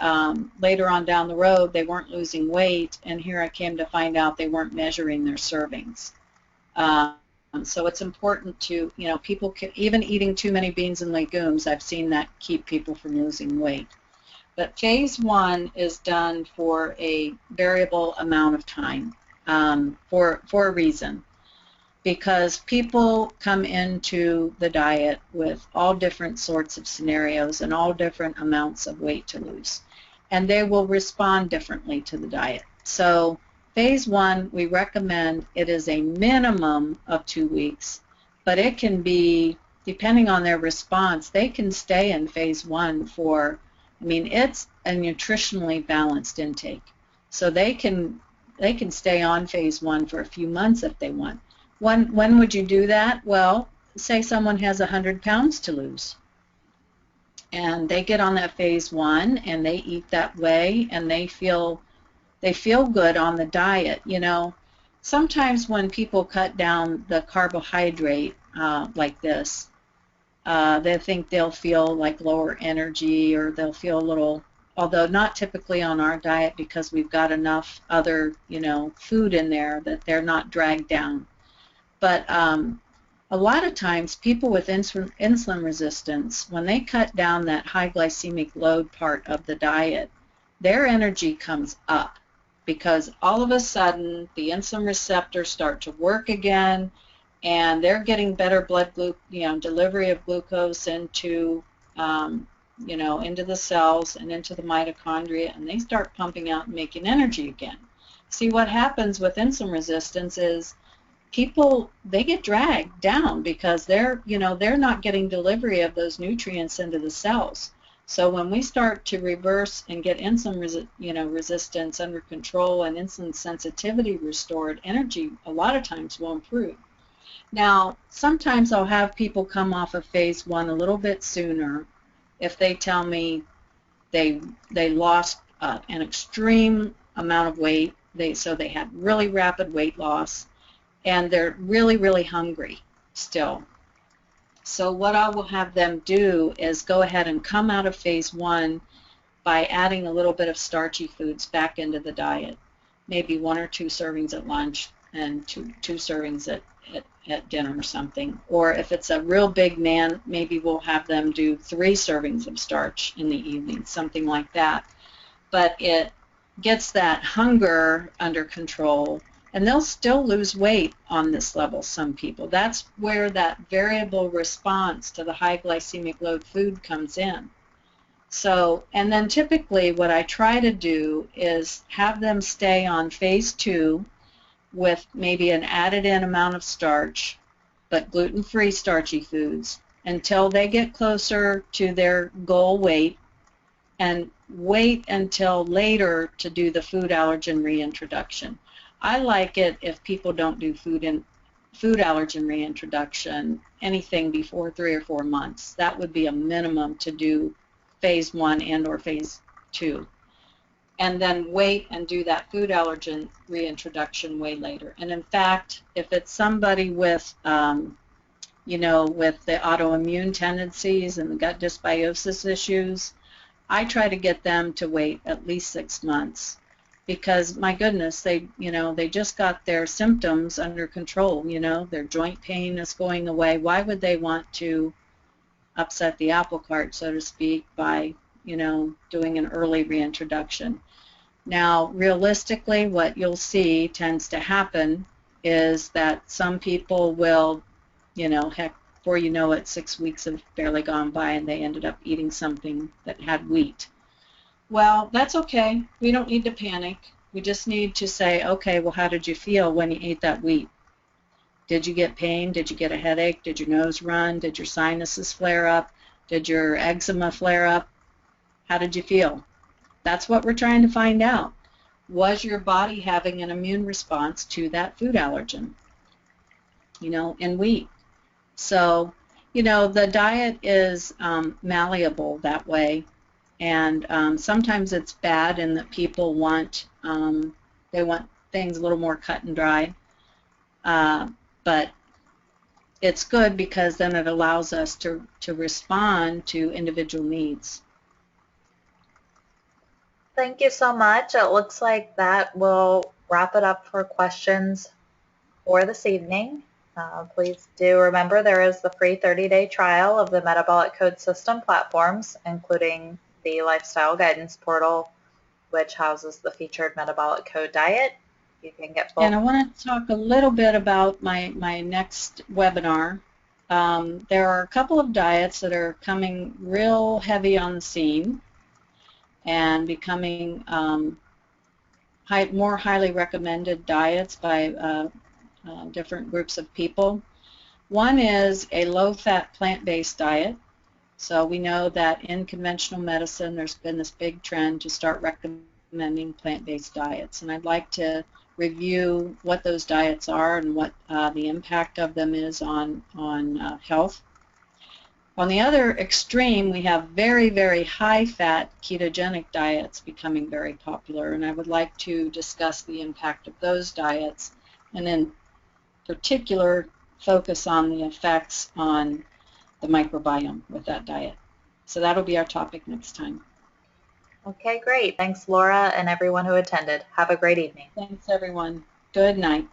later on down the road they weren't losing weight, and here I came to find out they weren't measuring their servings. So it's important to, people can, even eating too many beans and legumes, I've seen that keep people from losing weight. But phase 1 is done for a variable amount of time for a reason. Because people come into the diet with all different sorts of scenarios and all different amounts of weight to lose. And they will respond differently to the diet. So phase 1, we recommend it is a minimum of 2 weeks, but it can be, depending on their response, they can stay in phase 1 for, it's a nutritionally balanced intake. So they can stay on phase 1 for a few months if they want. When would you do that? Well, say someone has 100 pounds to lose, and they get on that phase 1 and they eat that way and they feel good on the diet. Sometimes when people cut down the carbohydrate like this, they think they'll feel like lower energy, or they'll feel a little, although not typically on our diet, because we've got enough other food in there that they're not dragged down. But a lot of times people with insulin resistance, when they cut down that high glycemic load part of the diet, their energy comes up, because all of a sudden the insulin receptors start to work again, and they're getting better blood delivery of glucose into into the cells and into the mitochondria, and they start pumping out and making energy again. See, what happens with insulin resistance is people, they get dragged down because they're not getting delivery of those nutrients into the cells. So when we start to reverse and get insulin resistance under control and insulin sensitivity restored, energy a lot of times will improve. Now, sometimes I'll have people come off of phase 1 a little bit sooner if they tell me they lost an extreme amount of weight, so they had really rapid weight loss, and they're really, really hungry still. So what I will have them do is go ahead and come out of phase 1 by adding a little bit of starchy foods back into the diet, maybe 1 or 2 servings at lunch and two servings at dinner or something. Or if it's a real big man, maybe we'll have them do 3 servings of starch in the evening, something like that. But it gets that hunger under control and they'll still lose weight on this level, some people. That's where that variable response to the high glycemic load food comes in. So, and then typically what I try to do is have them stay on phase 2 with maybe an added in amount of starch, but gluten-free starchy foods, until they get closer to their goal weight, and wait until later to do the food allergen reintroduction. I like it if people don't do food allergen reintroduction anything before 3 or 4 months. That would be a minimum to do phase 1 and or phase 2. And then wait and do that food allergen reintroduction way later. And in fact, if it's somebody with, you know, with the autoimmune tendencies and the gut dysbiosis issues, I try to get them to wait at least 6 months, because my goodness, they just got their symptoms under control. You know, their joint pain is going away. Why would they want to upset the apple cart, so to speak, by, you know, doing an early reintroduction? Now, realistically, what you'll see tends to happen is that some people will, you know, heck, before you know it, 6 weeks have barely gone by and they ended up eating something that had wheat. Well, that's okay. We don't need to panic. We just need to say, okay, well, how did you feel when you ate that wheat? Did you get pain? Did you get a headache? Did your nose run? Did your sinuses flare up? Did your eczema flare up? How did you feel? That's what we're trying to find out. Was your body having an immune response to that food allergen, you know, in wheat? So, you know, the diet is malleable that way, and sometimes it's bad in that people want, they want things a little more cut and dry, but it's good because then it allows us to respond to individual needs. Thank you so much. It looks like that will wrap it up for questions for this evening. Please do remember there is the free 30-day trial of the Metabolic Code System platforms, including the Lifestyle Guidance Portal, which houses the featured Metabolic Code diet. You can get full. And I want to talk a little bit about my next webinar. There are a couple of diets that are coming real heavy on the scene and becoming more highly recommended diets by different groups of people. One is a low-fat plant-based diet. So we know that in conventional medicine there's been this big trend to start recommending plant-based diets, and I'd like to review what those diets are and what the impact of them is on health. On the other extreme, we have very, very high-fat ketogenic diets becoming very popular, and I would like to discuss the impact of those diets, and in particular focus on the effects on the microbiome with that diet. So that'll be our topic next time. Okay, great. Thanks, Laura, and everyone who attended. Have a great evening. Thanks, everyone. Good night.